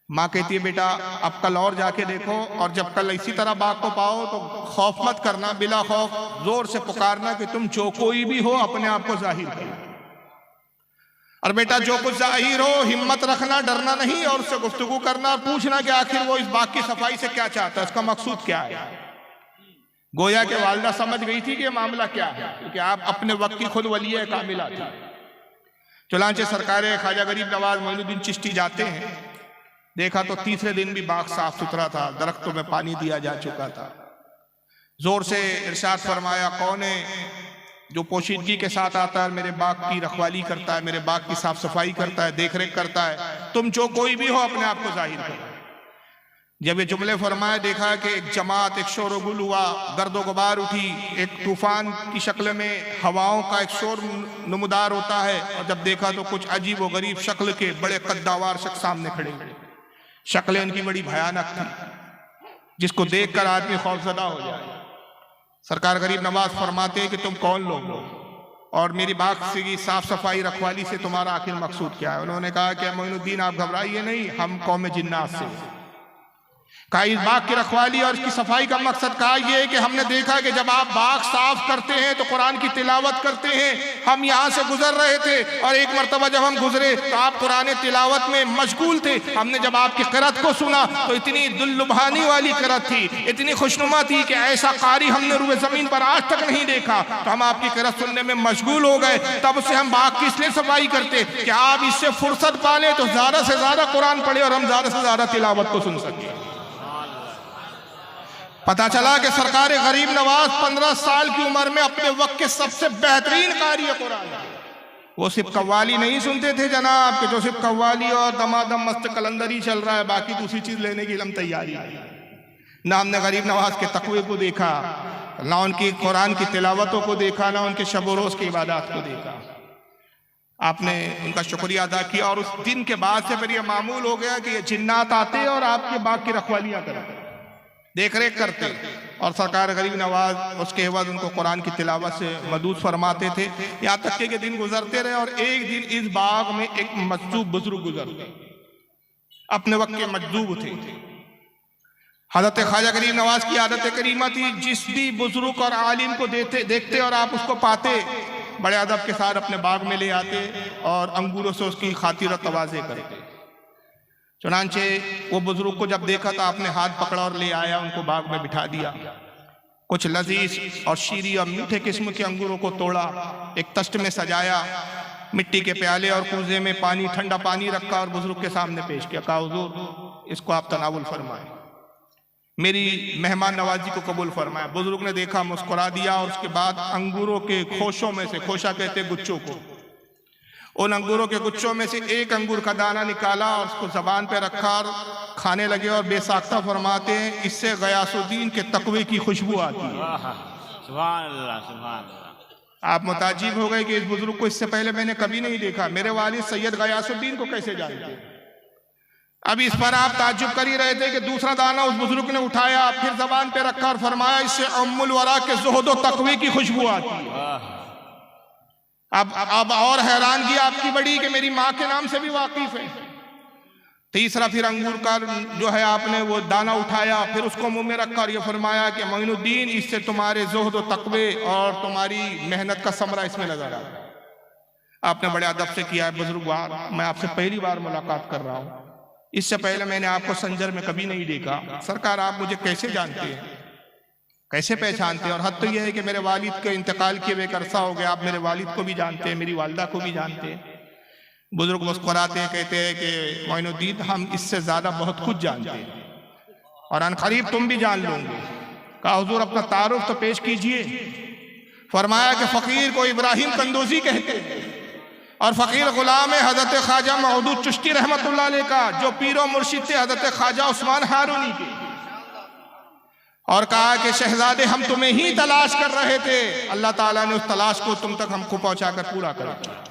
माँ कहती है बेटा अब कल और जाके देखो, और जब कल इसी तरह बाघ को पाओ तो खौफ मत करना, बिला खौफ जोर से पुकारना कि तुम जो कोई भी हो अपने आप को जाहिर करो। और बेटा जो कुछ जाहिर हो हिम्मत रखना, डरना नहीं, और उससे गुफ्तगू करना और पूछना कि आखिर वो इस बाघ की सफाई से क्या चाहता है, इसका मकसूद क्या है। गोया के वालिदा समझ गई थी कि ये मामला क्या है, क्योंकि आप अपने वक्त की खुद वली कामिला थी। चुनांचे सरकार ख्वाजा गरीब नवाज मोइनुद्दीन चिश्ती जाते हैं, देखा तो तीसरे दिन भी बाग साफ सुथरा था, दरख्तों में पानी दिया जा चुका था। जोर से इरशाद फरमाया, कौन है जो पोशीदगी के साथ आता है, मेरे बाग की रखवाली करता है, मेरे बाग की साफ सफाई करता है, देख रेख करता है, तुम जो कोई भी हो अपने आप को जाहिर करो। जब ये जुमले फरमाए, देखा कि एक जमात, एक शोर गुल हुआ, गर्दो गुबार उठी, एक तूफान की शक्ल में हवाओं का एक शोर नमुदार होता है। और जब देखा तो कुछ अजीब व गरीब शक्ल के बड़े कद्दावार शख्स सामने खड़े खड़े, शक्लें इनकी बड़ी भयानक थी, जिसको देखकर आदमी खौफजदा हो जाए। सरकार गरीब नवाज फरमाते हैं कि तुम कौन लोग हो और मेरी बाग की साफ सफाई रखवाली से तुम्हारा आखिर मकसूद क्या है। उन्होंने कहा कि मोइनुद्दीन आप घबराइए नहीं, हम कौम जिन्नात से। कहा इस बाग की रखवाली और इसकी सफाई का मकसद कहा यह है कि हमने देखा कि जब आप बाग साफ करते हैं तो कुरान की तिलावत करते हैं। हम यहाँ से गुजर रहे थे और एक मरतबा जब हम गुजरे तो आप कुरान तिलावत में मशगूल थे। हमने जब आपकी क़िरात को सुना तो इतनी दुल्लुभानी वाली क़िरात थी, इतनी खुशनुमा थी कि ऐसा कारी हमने रूए ज़मीन पर आज तक नहीं देखा। तो हम आपकी क़िरात सुनने में मशगूल हो गए। तब से हम बाग की इसलिए सफाई करते कि आप इससे फुर्सत पालें तो ज़्यादा से ज़्यादा कुरान पढ़े और हम ज़्यादा से ज़्यादा तिलावत को सुन सकें। पता चला कि सरकार गरीब नवाज 15 साल की उम्र में अपने वक्त के सबसे बेहतरीन कारी कुरान। वो सिर्फ कव्वाली नहीं सुनते थे जनाब, कि जो सिर्फ कव्वाली और दमादम मस्त कलंदरी चल रहा है, बाकी दूसरी चीज लेने की हम तैयारी है। ना हमने गरीब नवाज के तकवे को देखा, ना उनकी कुरान की तिलावतों को देखा, ना उनके शब रोज की इबादत को देखा। आपने उनका शुक्रिया अदा किया और उस दिन के बाद से फिर यह मामूल हो गया कि ये जिन्नात आते और आपके बाग की रखवालियां करते, देख रेख करते। और सरकार गरीब नवाज उसके बाद उनको कुरान की तिलावत से मदूद फरमाते थे। यहाँ तक के दिन गुजरते रहे और एक दिन इस बाग में एक मजदूब बुजुर्ग गुजरते, अपने वक्त के मजदूब थे। हजरत ख्वाजा गरीब नवाज की आदत करीमा थी, जिस भी बुजुर्ग और आलिम को देखते और आप उसको पाते, बड़े अदब के साथ अपने बाग में ले आते और अंगूरों से उसकी खातिर तवाज़े करते। चुनांचे वो बुजुर्ग को जब देखा तो आपने हाथ पकड़ा और ले आया, उनको बाग में बिठा दिया। कुछ लजीज और शीरी और मीठे किस्म के अंगूरों को तोड़ा, एक तश्त में सजाया, मिट्टी के प्याले और कूजे में पानी, ठंडा पानी रखा और बुजुर्ग के सामने पेश किया। कहा हुजूर इसको आप तनावुल फरमाएं, मेरी मेहमान नवाजी को कबूल फरमाया। बुजुर्ग ने देखा, मुस्कुरा दिया और उसके बाद अंगूरों के खोशों में से, खोशा कहते गुच्छों को, उन अंगूरों के गुच्छों में से एक अंगूर का दाना निकाला और उसको जबान पे रखा और खाने लगे। और बेसाख्ता फरमाते हैं इससे गयासुद्दीन के तकवे की खुशबू आती है। सुभान अल्लाह, सुभान अल्लाह। आप मुताजिब हो गए कि इस बुजुर्ग को इससे पहले मैंने कभी नहीं देखा, मेरे वालिद सैयद गयासुद्दीन को कैसे जानते। अब इस पर आप ताज्जुब कर ही रहे थे कि दूसरा दाना उस बुजुर्ग ने उठाया, फिर जबान पे रखा और फरमाया इससे उम्मुल वरा के ज़ुहद व तकवे की खुशबू आती है। अब और हैरानगी आपकी बड़ी कि मेरी माँ के नाम से भी वाकिफ है। तीसरा फिर अंगूर का जो है आपने वो दाना उठाया, फिर उसको मुंह में रखा और ये फरमाया कि मोइनुद्दीन इससे तुम्हारे ज़ुहद व तकवे और तुम्हारी मेहनत का समरा इसमें नजर आ रहा है। आपने बड़े अदब से किया है बुजुर्गवार, मैं आपसे पहली बार मुलाकात कर रहा हूँ, इससे पहले मैंने आपको संजर में कभी नहीं देखा। सरकार आप मुझे कैसे जानते हैं, कैसे पहचानते हैं? और हद तो यह है कि मेरे वालिद के इंतकाल किए हुए एक अरसा हो गया, आप मेरे वालिद को भी जानते हैं, मेरी वालिदा को भी जानते हैं। बुजुर्ग मुस्कुराते हैं, कहते हैं कि मोइनुद्दीन हम इससे ज्यादा बहुत कुछ जानते हैं और अनकरीब तुम भी जान लोगे। कहा हुजूर अपना तारुफ तो पेश कीजिए। फरमाया कि फकीर को इब्राहिम कंदोजी कहते हैं और फकीर गुलाम है हजरत ख्वाजा मौदूद चिश्ती रहमतुल्लाह अलैह का, जो पीरो मुर्शिद थे हजरत ख्वाजा उस्मान हारूनी के। और कहा कि शहजादे हम तुम्हें ही तलाश कर रहे थे, अल्लाह ताला ने उस तलाश को तुम तक हमको पहुंचाकर पूरा कर दिया।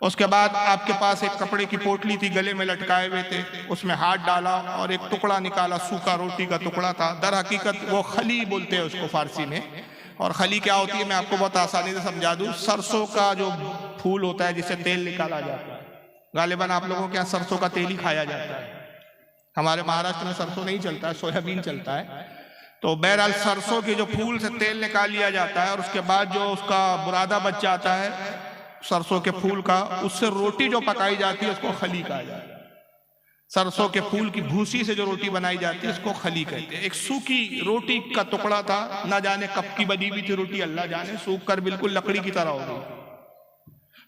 उसके बाद आपके पास एक कपड़े की पोटली थी, गले में लटकाए हुए थे, उसमें हाथ डाला और एक टुकड़ा निकाला, सूखा रोटी का टुकड़ा था। दर हकीकत वो खली बोलते हैं उसको फारसी में। और खली क्या होती है मैं आपको बहुत आसानी से समझा दूं, सरसों का जो फूल होता है जिससे तेल निकाला जाता है, गालिबन आप लोगों के यहाँ सरसों का तेल ही खाया जाता है। हमारे महाराष्ट्र में सरसों नहीं चलता है, सोयाबीन चलता है। तो बहरहाल सरसों के जो फूल से तेल निकाल लिया जाता है और उसके बाद जो उसका बुरादा बच जाता है सरसों के फूल का, उससे रोटी जो पकाई जाती है उसको खली कहा जाता है। सरसों के फूल की भूसी से जो रोटी बनाई जाती है उसको खली कहते हैं। एक सूखी रोटी का टुकड़ा था, ना जाने कब की बनी हुई थी रोटी, अल्लाह जाने, सूख कर बिल्कुल लकड़ी की तरह हो गई।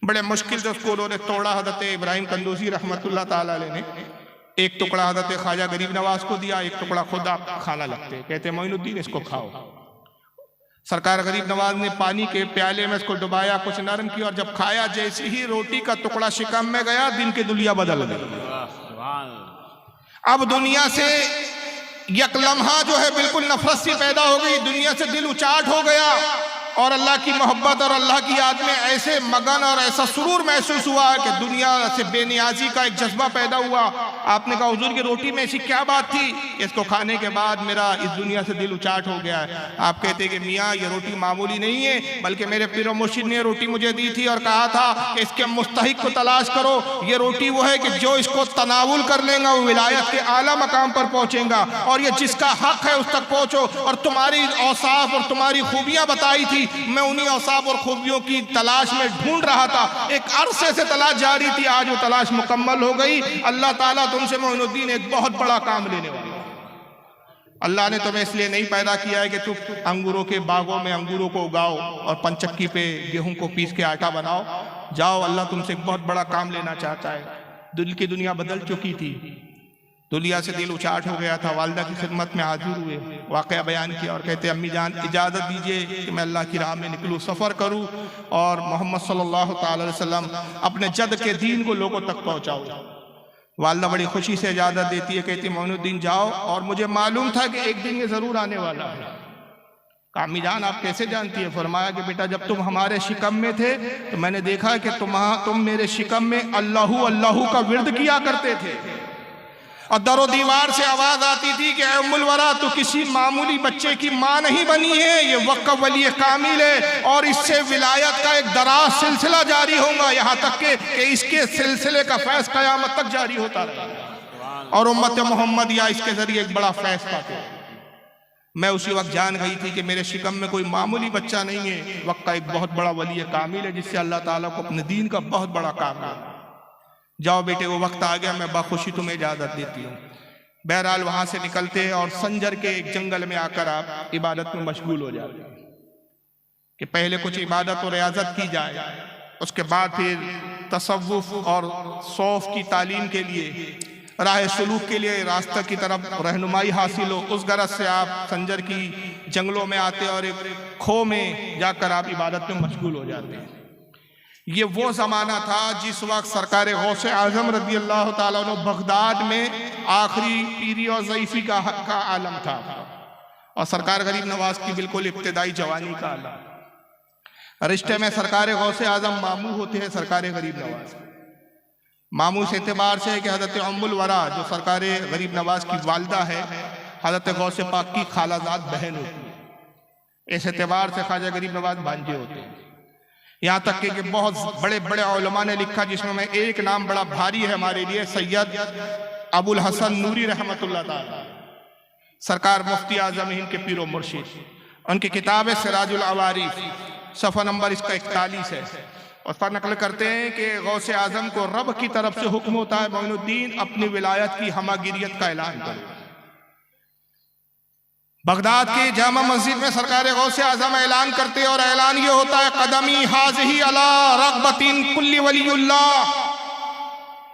बड़े मुश्किल से उसको उन्होंने तोड़ा। हज़रत इब्राहिम कंदूसी रहमतुल्लाह ताला अलैह ने एक टुकड़ा हज़रत ख्वाजा गरीब नवाज को दिया, एक टुकड़ा खुद आप खाना लगते, कहते मोइनुद्दीन इसको खाओ। सरकार गरीब नवाज ने पानी के प्याले में इसको डुबाया, कुछ नरम किया और जब खाया, जैसे ही रोटी का टुकड़ा शिकम में गया, दिन की दुनिया बदल गई। अब दुनिया से एक लम्हा जो है बिल्कुल नफरत सी पैदा हो गई, दुनिया से दिल उचाट हो गया और अल्लाह की मोहब्बत और अल्लाह की याद में ऐसे मगन और ऐसा सुरूर महसूस हुआ कि दुनिया से बेनियाजी का एक जज्बा पैदा हुआ। आपने कहा हुजूर की रोटी में ऐसी क्या बात थी, इसको खाने के बाद मेरा इस दुनिया से दिल उचाट हो गया है। आप कहते कि मियाँ ये रोटी मामूली नहीं है, बल्कि मेरे पीर मुर्शिद ने रोटी मुझे दी थी और कहा था कि इसके मुस्तहिक को तलाश करो। ये रोटी वो है कि जो इसको तनावुल कर लेगा वो विलायत के आला मकाम पर पहुंचेगा, और ये जिसका हक है उस तक पहुंचो। और तुम्हारी औसाफ और तुम्हारी खूबियां बताई थी, मैं उन्हीं औसाफ और खूबियों की तलाश में ढूंढ रहा था। एक अरसे से तलाश जारी थी, आज वो तलाश मुकम्मल हो गई। अल्लाह ताला तुमसे मोइनुद्दीन एक बहुत बड़ा काम लेने वाला है। अल्लाह ने तुम्हें इसलिए नहीं पैदा किया है कि तुम अंगूरों के बागों में अंगूरों को उगाओ और पंचक्की पे गेहूं को पीस के आटा बनाओ। जाओ, अल्लाह तुमसे एक बहुत बड़ा काम लेना चाहता है। दिल की दुनिया बदल चुकी थी, दुनिया से दिल उचाट हो गया था। वालिदा की खिदमत में हाजिर हुए, वाक़या बयान किया और कहते अम्मी जान इजाज़त दीजिए कि मैं अल्लाह की राह में निकलूँ, सफ़र करूँ और मोहम्मद सल्लल्लाहु अलैहि वसल्लम अपने जद के दीन को लोगों तक पहुँचाऊँ। वालिदा बड़ी खुशी से इजाज़त देती है, कहती मोइनुद्दीन जाओ, और मुझे मालूम था कि एक दिन ये ज़रूर आने वाला है। अम्मी जान आप कैसे जानती है? फरमाया कि बेटा जब तुम हमारे शिकम में थे तो मैंने देखा कि तुम मेरे शिकम में अल्लाहू अल्लाहू का विर्द किया करते थे और दरो दीवार से आवाज आती थी कि उम्मुल वरा तो किसी मामूली बच्चे की माँ नहीं बनी है, ये वक़्फ़ वली कामिल है और इससे विलायत का एक दराज सिलसिला जारी होगा, यहाँ तक कि इसके सिलसिले का फैज़ क़यामत तक जारी होता रहेगा और उम्मत मोहम्मदिया इसके जरिए एक बड़ा फैज़ पाते हैं। मैं उसी वक्त जान गई थी कि मेरे शिकम में कोई मामूली बच्चा नहीं है, वक्त का एक बहुत बड़ा वली कामिल है जिससे अल्लाह ताला को अपने दीन का बहुत बड़ा काम है। जाओ बेटे वो वक्त आ गया, मैं बाखुशी तुम्हें इजाज़त देती हूँ। बहरहाल वहाँ से निकलते और संजर के एक जंगल में आकर आप इबादत में मशगूल हो जाते हैं कि पहले कुछ इबादत और रियाजत की जाए, उसके बाद फिर तसव्वुफ और सौफ की तालीम के लिए, राह सलूक के लिए रास्ते की तरफ रहनुमाई हासिल हो। उस गरज से आप संजर की जंगलों में आते और एक खो में जाकर आप इबादत में मशगूल हो जाते हैं। ये वो ज़माना था जिस वक्त सरकार गौसे आज़म रज़ी अल्लाह ताला अन्हु बगदाद में आखिरी पीरी और ज़ईफ़ी का आलम था और सरकार गरीब नवाज की बिल्कुल इब्तिदाई जवानी का आलम। रिश्ते में सरकार गौसे आज़म मामू होते हैं सरकार गरीब नवाज। मामू इस एतबार से है कि हज़रत उम्मुल वरा जो सरकार गरीब नवाज की वालिदा है, हज़रत गौसे पाक की खालाजाद बहन होती है। इस एतबार से ख्वाजा गरीब नवाज भांजे होते हैं। यहाँ तक कि बहुत बड़े बड़े उलमा ने लिखा, जिसमें मैं एक नाम बड़ा भारी है हमारे लिए, सैयद अबुल हसन नूरी रहमतुल्लाह ताला, सरकार मुफ्ती आज़म हिंद के पीरो मुर्शिद। उनकी किताब है सिराजुल अवारिफ, सफ़ा नंबर इसका 41 है। उस पर नकल करते हैं कि गौसे आज़म को रब की तरफ से हुक्म होता है मोइनुद्दीन अपनी विलायत की हमागिरियत का ऐलान करो। बगदाद की जामा मस्जिद में सरकार गौसे आज़म ऐलान करते और ऐलान ये होता है कदमी हाज़िही अला रग़बतिन कुल्ली वलीउल्लाह,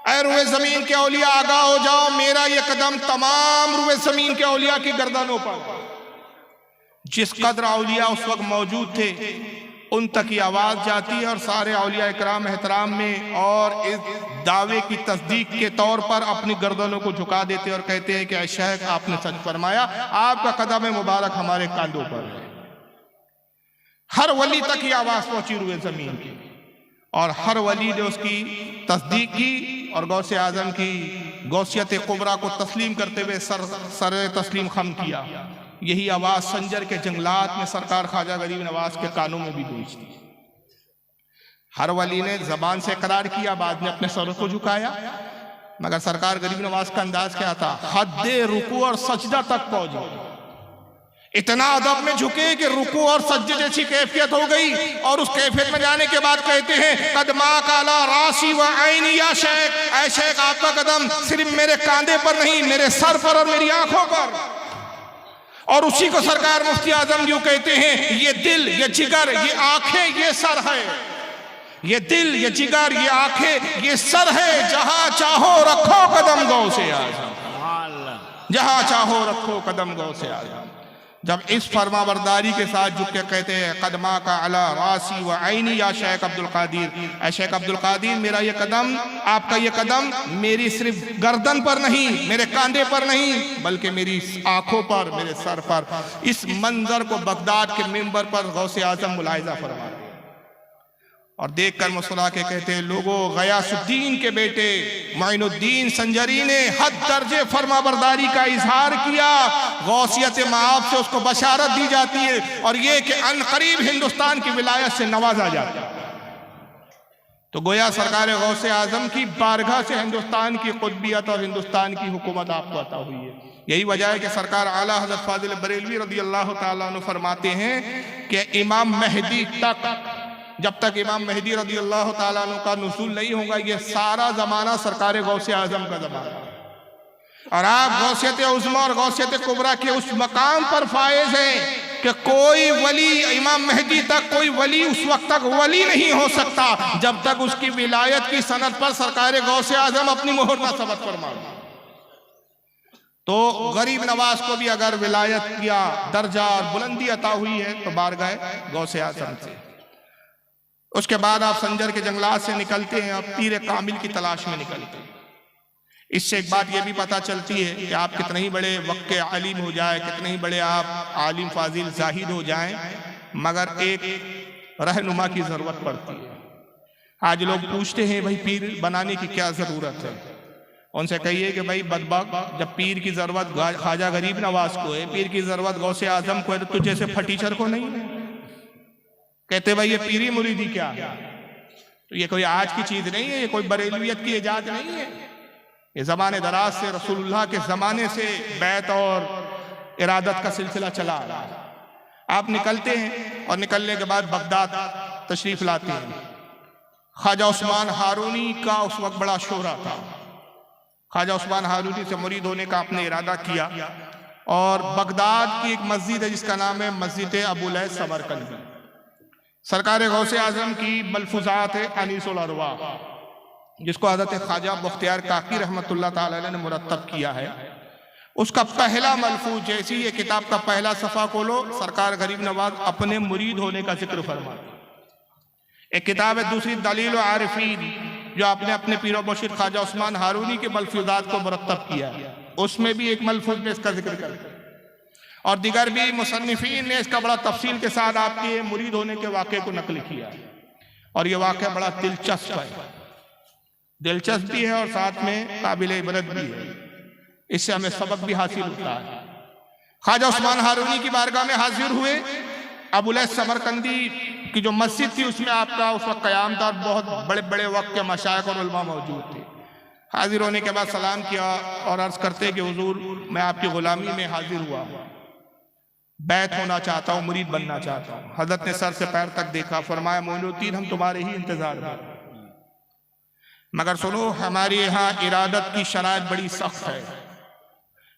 ऐ रुए ज़मीन के औलिया आगाह हो जाओ, मेरा ये कदम तमाम रुए ज़मीन के औलिया की गर्दनों पर। जिस कदर औलिया उस वक्त मौजूद थे उन तक की आवाज़ जाती है और सारे औलिया इकराम एहतराम में और इस दावे की तस्दीक के तौर पर अपनी गर्दनों को झुका देते और कहते हैं कि ऐ शेख आपने सच फरमाया, आपका कदम मुबारक हमारे कांधों पर है। हर वली तक ये आवाज़ पहुंची रुए ज़मीन की और हर वली ने उसकी तस्दीक की और गौसे आज़म की गौसियत कुबरा को तस्लीम करते हुए सर तस्लीम खम किया। यही आवाज़ संजर के जंगलात में सरकार ख्वाजा गरीब नवाज के कानों में भी गूंजती। हर वली ने जबान से करार किया, बाद में अपने सर को झुकाया मगर सरकार गरीब नवाज का अंदाज क्या था, हद रुकू और सजदा तक पहुंचे, इतना अदब में झुके कि रुकू और सज्जे जैसी कैफियत हो गई। और उस कैफियत में जाने के बाद कहते हैं कदमा काला रासी व आईनी या शेख, ऐ शेख आपका कदम सिर्फ मेरे कांधे पर नहीं, मेरे सर पर और मेरी आंखों पर। और उसी को सरकार मुफ्ती आजम यूं कहते हैं, ये दिल, ये जिगर, ये आंखें, ये सर है। ये दिल, ये जिगर, ये आंखें, ये सर है। जहां चाहो रखो कदम गौ से आजम, जहां चाहो रखो कदम गौ से आजम। जब इस फरमाबरदारी के साथ झुक के कहते हैं कदमा का अला रासी व आईनी या शेख अब्दुल कादिर, ऐ शेख अब्दुल कादिर मेरा ये कदम, आपका ये कदम मेरी सिर्फ गर्दन पर नहीं, मेरे कांधे पर नहीं, बल्कि मेरी आंखों पर, मेरे सर पर। इस मंजर को बगदाद के मिंबर पर गौसे आजम मुलाहिजा फरमा और देखकर मुस्कुरा के कहते हैं लोगों, गयासुद्दीन के बेटे मोइनुद्दीन संजरी ने हद दर्जे फरमाबरदारी का इजहार किया। गौसियत माआब से उसको बशारत दी जाती है और ये कि अनकरीब हिंदुस्तान की विलायत से नवाजा जाता है। तो गोया सरकार गौसे आजम की बारगाह से हिंदुस्तान की कुतबियत और हिंदुस्तान की हुकूमत आपको अता हुई है। यही वजह है कि सरकार आला हज़रत फाजिल बरेलवी रज़ी अल्लाह ताला अन्हु फरमाते हैं कि इमाम मेहदी तक, जब तक इमाम मेहदी रज़ी अल्लाह ताला अन्हु का नुज़ूल नहीं होगा, ये सारा ज़माना सरकार गौसे आज़म का ज़माना। और आप गौसियत उज़्मा और गौसियत कुबरा के उस मकाम पर फायज हैं कि कोई वली, इमाम मेहदी तक कोई वली उस वक्त तक वली नहीं हो सकता जब तक उसकी विलायत की सनद पर सरकार गौसे आज़म अपनी मोहर ना सबत फरमाए। तो गरीब नवाज को भी अगर विलायत या दर्जा और बुलंदी अता हुई है तो बारगाह गौसे आज़म से। उसके बाद आप संजर के जंगलात से निकलते हैं, आप पीर कामिल की तलाश में निकलते हैं। इससे एक बात यह भी पता चलती है कि आप कितने ही बड़े वक्त के आलिम हो जाए, कितने ही बड़े आप आलिम फाजिल जाहिद हो जाएं, मगर एक रहनुमा की जरूरत पड़ती है। आज लोग पूछते हैं भाई पीर बनाने की क्या जरूरत है। उनसे कहिए कि भाई बदबक, जब पीर की जरूरत ख्वाजा गरीब नवाज को है, पीर की जरूरत गौसे आजम को है, तो तुझे से फटीचर को नहीं है। कहते भाई ये पीरी मुरीदी क्या है? तो ये कोई आज की चीज नहीं है, ये कोई बरेलवियत की इजाद नहीं है। ये जमाने दराज से, रसूलुल्लाह के जमाने से बैत और इरादत का सिलसिला चला आ रहा है। आप निकलते हैं और निकलने के बाद बगदाद तशरीफ लाते हैं। ख्वाजा उस्मान हारूनी का उस वक्त बड़ा शोरा था। ख्वाजा उस्मान हारूनी से मुरीद होने का आपने इरादा किया और बगदाद की एक मस्जिद है जिसका नाम है मस्जिद अबुल समरकंदी। सरकार गौसे आजम की मलफूजात है अनीसुल अरवाह, जिसको हज़रत ख्वाजा मुख्तियार काकी रहमतुल्लाह ताला अलैह ने मुरत्तब किया है। उसका पहला मलफूज, जैसी ये किताब का पहला सफ़ा खोलो, सरकार गरीब नवाज अपने मुरीद होने का जिक्र फरमाते। एक किताब है दूसरी दलील आरिफीन, जो आपने अपने पीरो मुर्शिद ख्वाजा उस्मान हारूनी के मलफूजात को मुरत्तब किया है। उसमें भी एक मलफूज में इसका जिक्र करते और दिगर भी मुसन्निफीन ने इसका बड़ा तफसील के साथ आपके मुरीद होने के वाक़े को नकल किया। और ये वाक़या बड़ा दिलचस्प है, दिलचस्प भी है और साथ में काबिल इबरत भी है। इससे हमें सबक भी हासिल होता है। ख्वाजा उस्मान हारूनी की बारगाह में हाजिर हुए। अबुल समरकंदी की जो मस्जिद थी उसमें आपका उस वक्त क़याम था, बहुत बड़े बड़े वक्त के मशाइख और उलमा मौजूद थे। हाजिर होने के बाद सलाम किया और अर्ज़ करते कि हुजूर मैं आपकी ग़ुलामी में हाजिर हुआ, बैत होना चाहता हूँ, मुरीद बनना चाहता हूँ। हज़रत ने सर से पैर तक देखा, फरमाया मोइनुद्दीन हम तुम्हारे ही इंतजार में, मगर सुनो हमारे यहाँ इरादत की शराइत बड़ी सख्त है,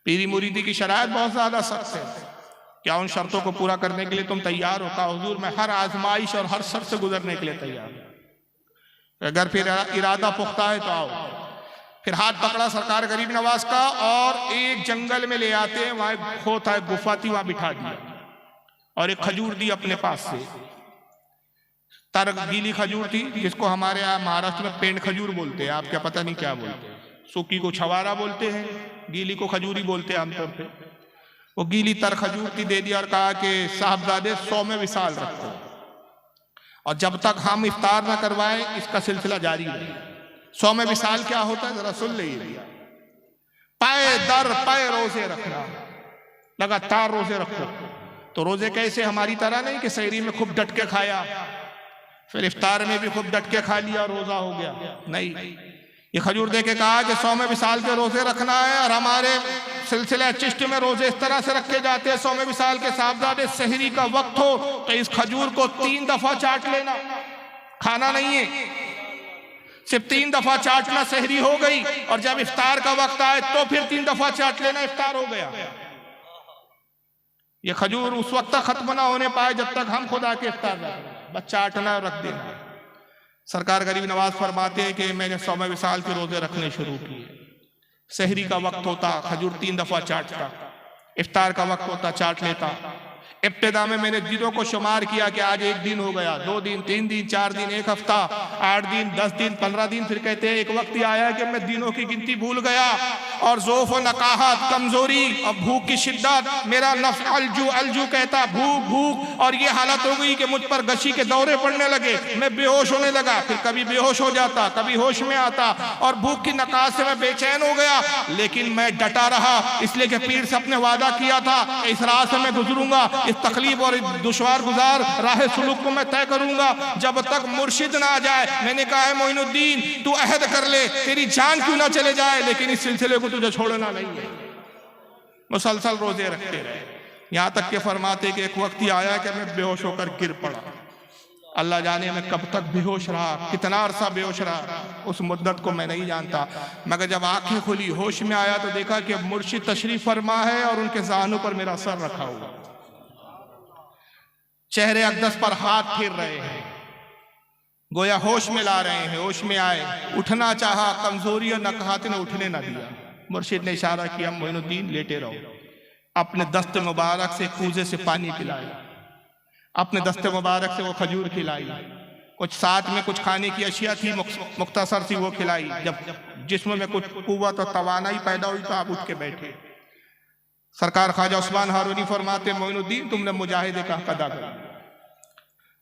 पीरी मुरीदी की शराइत बहुत ज़्यादा सख्त है। क्या उन शर्तों को पूरा करने के लिए तुम तैयार हो? कहा हुजूर मैं हर आजमाइश और हर शर्त से गुजरने के लिए तैयार हूँ। अगर फिर इरादा पुख्ता है तो आओ। फिर हाथ पकड़ा सरकार गरीब नवाज का और एक जंगल में ले आते हैं। वहां एक खोता है, गुफा थी, वहां बिठा दिया और एक खजूर दी अपने पास से। तरक गीली खजूर थी, जिसको हमारे यहाँ महाराष्ट्र में पेंड खजूर बोलते हैं, आप क्या पता नहीं क्या बोलते हैं। सूखी को छवारा बोलते हैं, गीली को खजूरी बोलते हैं आमतौर पे। वो गीली तर खजूर थी, दे दिया और कहा कि साहबजादे 100 में विसाल रखो और जब तक हम इफ्तार न करवाएं इसका सिलसिला जारी रहे। 100 में विसाल क्या होता है जरा सुन लीजिए। पाए दर पाए रोजे रखना, लगातार रोजे रखो। तो रोजे कैसे? हमारी तरह नहीं कि सहरी में खूब डट के खाया, फिर इफ्तार में भी खूब डट के खा लिया और रोजा हो गया। नहीं, ये खजूर दे के कहा कि 100वें विसाल के रोजे रखना है, और हमारे सिलसिले चिश्त में रोजे इस तरह से रखे जाते हैं, 100वें विसाल के साहबजादे सहरी का वक्त हो तो इस खजूर को 3 दफा चाट लेना, खाना नहीं है, सिर्फ 3 दफा चाटना सहरी हो गई, और जब इफ्तार का वक्त आए तो फिर 3 दफा चाट लेना, इफ्तार हो गया। ये खजूर उस वक्त तक खत्म ना होने पाए जब तक हम खुदा के इफ्तार ना करें, बस चाटना और रख देना। सरकार गरीब नवाज फरमाते हैं कि मैंने 100वें विसाल के रोजे रखने शुरू किए, सहरी का वक्त होता खजूर 3 दफा चाटता, इफ्तार का वक्त होता चाट लेता। इब्तिदा में मैंने दिनों को शुमार किया कि आज 1 दिन हो गया, 2 दिन, 3 दिन, 4 दिन, 1 हफ्ता, 8 दिन, 10 दिन, 15 दिन। फिर कहते हैं एक वक्त ही आया कि मैं दिनों की गिनती भूल गया, और ज़ौफ़ व नकाहत, कमजोरी और भूख की शिद्दत, मेरा नफ्स अलजू अलजू कहता, भूख भूख, और ये हालत हो गई कि मुझ पर गशी के दौरे पड़ने लगे, मैं बेहोश होने लगा, फिर कभी बेहोश हो जाता, कभी होश में आता, और भूख की नकाहत से मैं बेचैन हो गया। लेकिन मैं डटा रहा, इसलिए कि पीर से अपने वादा किया था इस राह से मैं गुजरूंगा, इस तकलीफ और दुश्वार गुजार राह सुलूक को मैं तय करूंगा जब तक मुर्शिद ना आ जाए। मैंने कहा है मोइनुद्दीन तू अहद कर ले, तेरी जान क्यों ना चले जाए, लेकिन इस सिलसिले को तुझे छोड़ना नहीं है। मुसलसल रोजे रखते रहे, यहां तक के फरमाते कि एक वक्त ही आया कि मैं बेहोश होकर गिर पड़ा। अल्लाह जाने मैं कब तक बेहोश रहा, कितना अरसा बेहोश रहा, उस मुद्दत को मैं नहीं जानता। मगर जब आंखें खुली, होश में आया तो देखा कि मुर्शिद तशरीफ फरमा है और उनके ज़ानों पर मेरा सर रखा हुआ, चेहरे अक़दस पर हाथ फेर रहे हैं, गोया होश में ला रहे हैं। होश में आए, उठना चाहा, कमजोरी और नकाहत ने उठने ना दिया। मुर्शिद ने इशारा किया मोइनुद्दीन लेटे रहो। अपने दस्त मुबारक से कूजे से पानी पिलाया, अपने दस्ते मुबारक से वो खजूर खिलाई, कुछ साथ में कुछ खाने की अशिया थी मुख्तसर सी वो खिलाई। जब जिस्म में कुछ कुव्वत और तवानाई पैदा हुई तो आप उठ के बैठे। सरकार ख्वाजा उस्मान हारूनी फरमाते मोइनुद्दीन तुमने मुजाहिदे का अदा किया।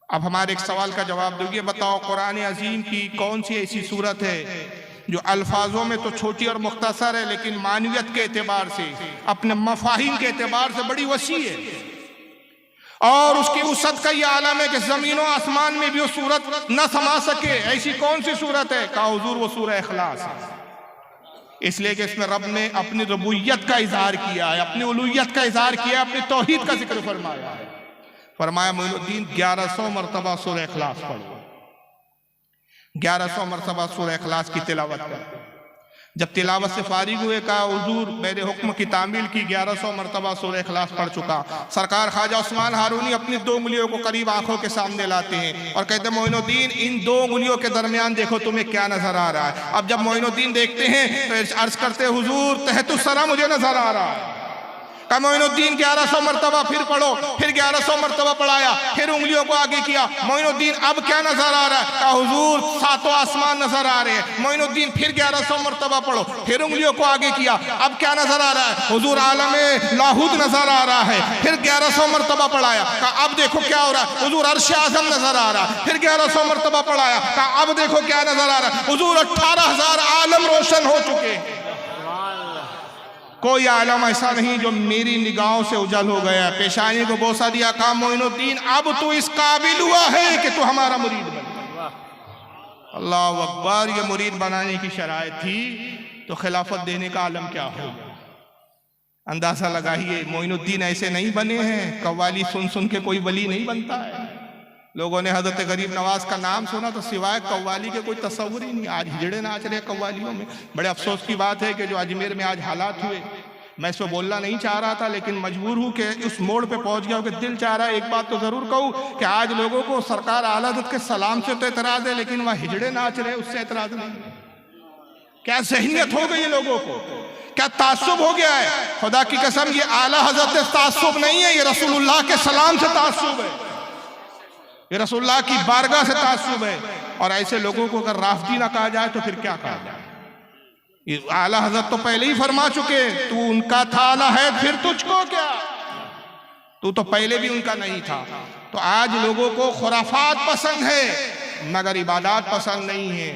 अब हमारे एक सवाल का जवाब दोगे, बताओ कुरान अजीम की कौन सी ऐसी सूरत है जो अल्फाजों में तो छोटी और मुख्तसर है लेकिन मानवियत के एतबार से, अपने मफाहिम के एतबार से बड़ी वसी है, और उसकी वसअत का यह आलम है कि जमीन और आसमान में भी वो सूरत न समा सके। ऐसी कौन सी सूरत है? कहा हुजूर वो सूरह इखलास है। इसलिए कि इसमें रब ने अपनी रबूयत का इजहार किया है, अपनी उलूहियत का इजहार किया है, अपनी तौहीद का जिक्र फरमाया है। फरमाया मोइनुद्दीन 1100 मरतबा सूरह इखलास पढ़ो, 1100 मरतबा सूरह इखलास की तिलावत करो। जब तिलावत से फारिग हुए कहा हुजूर मेरे हुक्म की तामील की, 1100 मरतबा सूरह इखलास पढ़ चुका। सरकार ख्वाजा उस्मान हारूनी अपनी 2 उंगलियों को करीब आंखों के सामने लाते हैं और कहते हैं मोइनुद्दीन इन 2 उंगलियों के दरमियान देखो तुम्हें क्या नजर आ रहा है। अब जब मोइनुद्दीन देखते हैं तो अर्ज करते हुजूर तहतुस सरा मुझे नजर आ रहा है। कहा मोइनुद्दीन 1100 मरतबा फिर पढ़ो, फिर 1100 मरतबा पढ़ाया, फिर उंगलियों को आगे किया। मोइनुद्दीन अब क्या नजर आ रहा है? कहा हुजूर 7 आसमान नजर आ रहे हैं। मोइनुद्दीन फिर 1100 मरतबा पढ़ो, फिर उंगलियों को आगे किया। अब क्या नजर आ रहा है? हुजूर आलम लाहूद नजर आ रहा है। फिर 1100 मरतबा पढ़ाया, कहा अब देखो क्या हो रहा है? हुजूर अर्श आज़म नजर आ रहा है। फिर 1100 मरतबा पढ़ाया, कहा अब देखो क्या नजर आ रहा है? हुजूर 18,000 आलम रोशन हो चुके हैं। कोई आलम ऐसा नहीं जो मेरी निगाहों से उजल हो गया। पेशानी को बोसा दिया, कहा मोइनुद्दीन अब तू इस काबिल हुआ है कि तू हमारा मुरीद बन। अल्लाह अकबर, ये मुरीद बनाने की शराइत थी तो खिलाफत देने का आलम क्या हो। अंदाजा लगाइए मोइनुद्दीन ऐसे नहीं बने हैं, कव्वाली सुन सुन के कोई वली नहीं बनता है। लोगों ने हजरत गरीब नवाज का नाम सुना तो सिवाय कव्वाली के कोई तस्वुर ही नहीं। आज हिजड़े नाच रहे कव्वालियों में। बड़े अफसोस की बात है कि जो अजमेर में आज हालात हुए, मैं इस पर बोलना नहीं चाह रहा था लेकिन मजबूर हूँ कि उस मोड़ पे पहुँच गया कि दिल चाह रहा है एक बात तो ज़रूर कहूँ कि आज लोगों को सरकार आला हज़रत के सलाम से तो एतराज़ है लेकिन वह हिजड़े नाच रहे उससे एतराज़ नहीं। क्या ज़हनियत हो गई है लोगों को, क्या तासुब हो गया है? खुदा की कसम ये आला हज़रत से तासुब नहीं है, ये रसूलुल्लाह के सलाम से तासुब है, ये रसूलुल्लाह की बारगाह से तासुब है। और ऐसे लोगों को अगर राफदी ना कहा जाए तो फिर क्या कहा जाए? ये आला हजरत तो पहले ही फरमा चुके, तू उनका था आला है फिर तुझको क्या, तू तो पहले भी उनका नहीं था। तो आज लोगों को खुराफात पसंद है मगर इबादत पसंद नहीं है,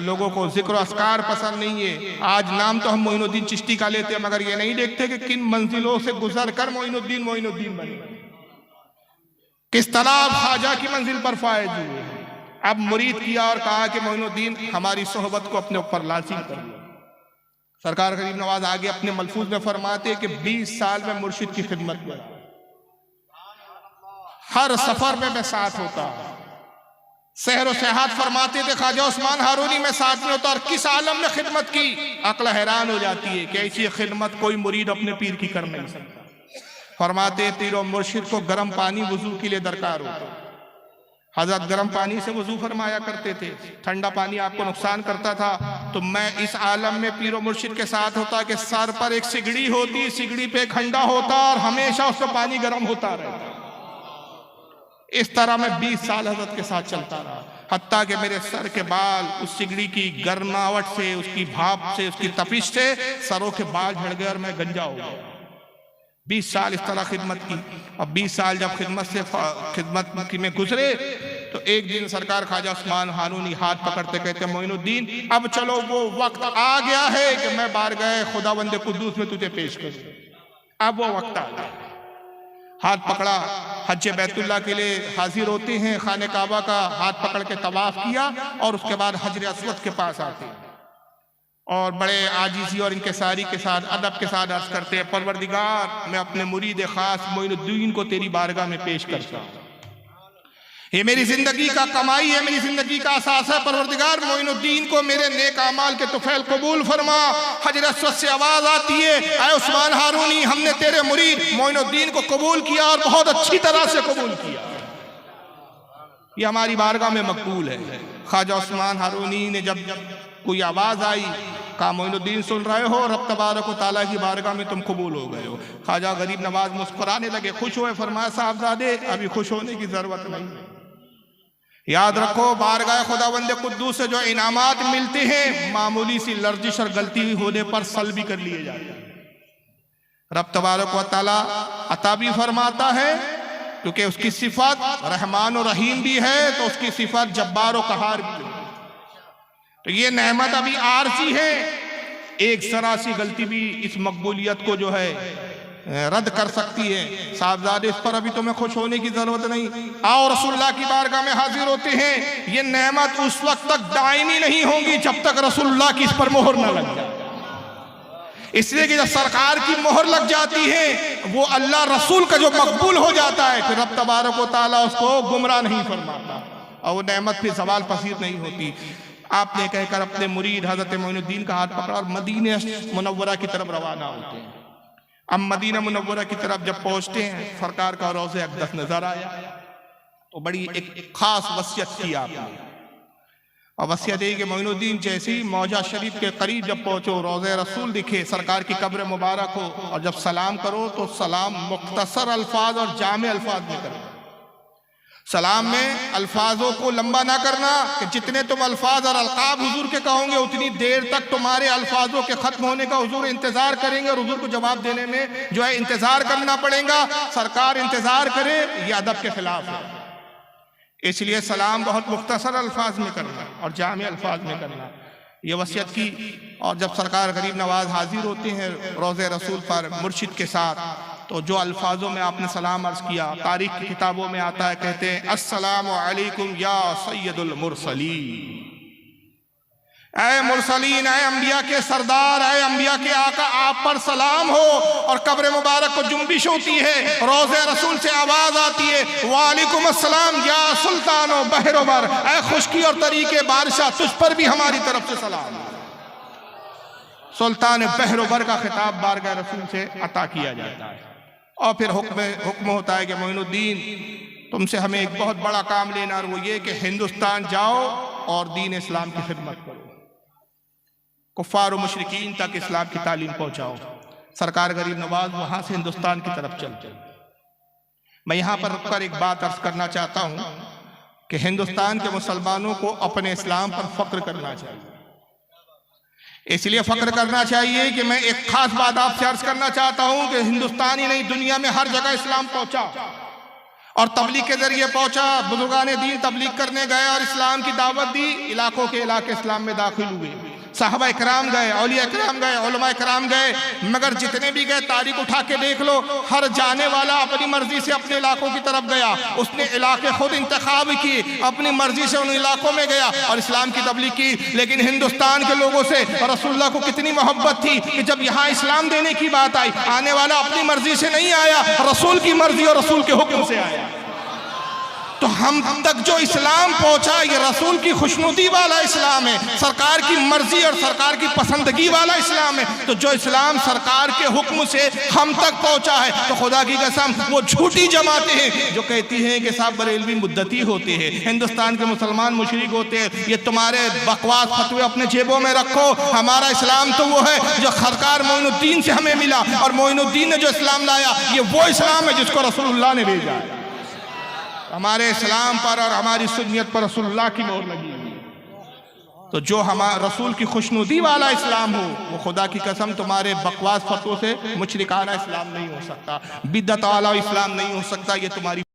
लोगों को जिक्र अस्कार पसंद नहीं है। आज नाम तो हम मोइनुद्दीन चिश्ती का लेते हैं मगर ये नहीं देखते कि किन मंजिलों से गुजर कर मोइनुद्दीन बने, किस तरह ख्वाजा की मंजिल पर फायज हुए। अब मुरीद किया और कहा कि मोइनुद्दीन हमारी सोहबत को अपने ऊपर लाजिम कर लो। सरकार गरीब नवाज आगे अपने मलफूज में फरमाते कि 20 साल में मुर्शिद की खिदमत में, हर सफर में मैं साथ होता। सहर सेहात फरमाते थे ख्वाजा उस्मान हारूनी में साथ में होता। और किस आलम में खिदमत की, अक्ल हैरान हो जाती है कि ऐसी खिदमत कोई मुरीद अपने पीर की कर नहीं सकता। फरमाते पीर मुर्शिद को गर्म पानी वजू के लिए दरकार होता। हजरत गर्म पानी से वजू फरमाया करते थे, ठंडा पानी आपको नुकसान करता था। तो मैं इस आलम में पीर मुर्शिद के साथ होता कि सर पर एक सिगड़ी होती, सिगड़ी पे एक हंडा होता और हमेशा उसका पानी गर्म होता रहता। इस तरह मैं 20 साल हजरत के साथ चलता रहा, हत्ता कि मेरे सर के बाल उस सिगड़ी की गर्मावट से, उसकी भाप से, उसकी तपिश से सरों के बाल झड़ गए और मैं गंजा हो गया। 20 साल इस तरह खिदमत की। और 20 साल जब खिदमत में गुजरे तो एक दिन सरकार ख्वाजा उस्मान हारूनी हाथ पकड़ते कहते मोइनुद्दीन अब चलो वो वक्त आ गया है कि मैं बारगाह खुदावंद कुद्दूस में तुझे पेश करूं। अब वो वक्त आ गया। हाथ पकड़ा, हज बैतुल्लाह के लिए हाजिर होते हैं, खाने काबा का हाथ पकड़ के तवाफ किया और उसके बाद हजर अस्वद के पास आते हैं और बड़े आजिज़ी और इंकिसारी के साथ, अदब के साथ अर्ज करते हैं परवरदिगार मैं अपने मुरीद खास मोइनुद्दीन को तेरी बारगाह में पेश करता हूँ। ये मेरी जिंदगी का कमाई है, मेरी जिंदगी का असास है। परवरदिगार मोइनुद्दीन को मेरे नेक आमाल के तुफैल कबूल फरमा। हजर अस्वद से आवाज आती है ऐ उस्मान हारूनी हमने तेरे मुरीद मोइनुद्दीन को कबूल किया और बहुत अच्छी तरह से कबूल किया। ये हमारी बारगाह में मकबूल है। ख्वाजा उस्मान हारूनी ने जब कोई आवाज आई कहा मोइनुद्दीन सुन रहे हो, रब तबारक व तआला की बारगाह में तुम कबूल हो गए हो। ख्वाजा गरीब नवाज मुस्कुराने लगे, खुश हुए, फरमाया साहबजादे अभी खुश होने की जरूरत नहीं है। याद रखो बारगाह खुदावंद कुद्दूस से जो इनामात मिलते हैं मामूली सी लर्जिश और गलती होने पर सल भी कर लिए जाते हैं। रब तबारक व तआला अता भी फरमाता है क्योंकि उसकी सिफत रहमान और रहीम भी है, तो उसकी सिफत जब्बार और कहार भी है। तो ये नेमत अभी आरजी है, एक जरा सी गलती भी इस मकबूलियत को जो है रद्द कर सकती है। साहबजादे इस पर अभी तुम्हें खुश होने की जरूरत नहीं। आओ रसूलुल्लाह की बारगाह में हाजिर होते हैं। ये नेमत उस वक्त तक दायमी नहीं होगी जब तक रसूलुल्लाह की इस पर मोहर न लग जाए। इसलिए कि जब सरकार की मोहर लग जाती है वो अल्लाह रसूल का जो मकबूल हो जाता है फिर रब तबारक व तआला उसको गुमराह नहीं फरमाता और वो नेमत फिर सवाल पसीर नहीं होती। आपने कहकर अपने मुरीद हजरत मोइनुद्दीन का हाथ पकड़ा और मदीना मुनव्वरा की तरफ रवाना होते हैं। अब मदीना मुनव्वरा की तरफ जब पहुंचते हैं सरकार का रोज़े अक़दस नजर आया तो बड़ी एक खास वसीयत की आपने और वसीयत है कि मोइनुद्दीन जैसे ही मौजा शरीफ के करीब जब पहुंचो रोज़े रसूल दिखे, सरकार की कब्र मुबारक हो और जब सलाम करो तो सलाम मुख्तसर अल्फाज और जामे अल्फाज में करो। सलाम में अल्फाजों को लंबा ना करना कि जितने तुम अल्फाज और अलकाब हुजूर के कहोगे उतनी देर तक तुम्हारे अल्फाजों के खत्म होने का हुजूर इंतजार करेंगे और हुजूर को जवाब देने में जो है इंतजार करना पड़ेगा। सरकार इंतजार करे ये अदब के खिलाफ है। इसलिए सलाम बहुत मुख्तसर अल्फाज में करना और जामे अल्फाज में करना, ये वसीयत की। और जब सरकार गरीब नवाज हाजिर होते हैं रोज़े रसूल पर मुर्शिद के साथ तो जो अल्फाजों में आपने सलाम अर्ज किया तारीख की किताबों में आता है, कहते हैं अस्सलामु अलैकुम या सय्यदुल मुरसलीन, ऐ मुरसलीन, ऐ अंबिया के सरदार, ऐ अंबिया के आका, आप पर सलाम हो। और कब्र मुबारक को जुम्बिश होती है, रोज़े रसूल से आवाज आती है वालेकुम अस्सलाम या सुल्तानो बहरोबर, ऐ खुशकी और तरीके बादशाह तुझ पर भी हमारी तरफ से सलाम। सुल्तान बहरोबर का खिताब बारगाह रसूल से अता किया जाता है और फिर हुक्म होता है कि मोइनुद्दीन तुमसे हमें एक बहुत बड़ा काम लेना और वो ये कि हिंदुस्तान जाओ और दीन इस्लाम की खिदमत करो, कुफ्फार और मुशरिकीन तक इस्लाम की तालीम पहुंचाओ। सरकार गरीब नवाज वहां से हिंदुस्तान की तरफ चलते। मैं यहाँ पर रुककर एक बात अर्ज करना चाहता हूँ कि हिंदुस्तान के मुसलमानों को अपने इस्लाम पर फख्र करना चाहिए। इसलिए फख्र करना चाहिए कि मैं एक खास बात आपसे अर्ज करना चाहता हूं कि हिंदुस्तान ही नहीं दुनिया में हर जगह इस्लाम पहुंचा और तबलीग के जरिए पहुंचा। बुजुर्गान दीन तबलीग करने गए और इस्लाम की दावत दी, इलाकों के इलाके इस्लाम में दाखिल हुए। साहबा इकराम गए, औलिया इकराम गए, उलमा इकराम गए, मगर जितने भी गए तारीख उठा के देख लो, हर जाने वाला अपनी मर्जी से अपने इलाकों की तरफ गया। उसने इलाके खुद इंतखाब किए, अपनी मर्जी से उन इलाकों में गया और इस्लाम की तबलीग की। लेकिन हिंदुस्तान के लोगों से रसूलुल्लाह को कितनी मोहब्बत थी कि जब यहाँ इस्लाम देने की बात आई, आने वाला अपनी मर्जी से नहीं आया, रसूल की मर्जी और रसूल के हुक्म से आया। तो हम तक जो इस्लाम पहुंचा ये रसूल की खुशनुदी वाला इस्लाम है, सरकार की मर्जी और सरकार की पसंदगी वाला इस्लाम है। तो जो इस्लाम सरकार के हुक्म से हम तक पहुंचा है, तो खुदा की कसम वो झूठी जमातें हैं जो कहती हैं कि साहब बरेलवी मुद्दती होते हैं, हिंदुस्तान के मुसलमान मुशरिक होते हैं, ये तुम्हारे बकवास फतवे अपने जेबों में रखो। हमारा इस्लाम तो वो है जो सरकार मोइनुद्दीन से हमें मिला, और मोइनुद्दीन ने जो इस्लाम लाया ये वो इस्लाम है जिसको रसूलुल्लाह ने भेजा है। हमारे इस्लाम पर और हमारी सुन्नियत पर रसूलुल्लाह की मोहर लगी हुई है। तो जो हमारे रसूल की खुशनुदी वाला इस्लाम हो, वो खुदा की कसम तुम्हारे बकवास फतवों से मुशरिकाना इस्लाम नहीं हो सकता, बिदअत वाला इस्लाम नहीं हो सकता। ये तुम्हारी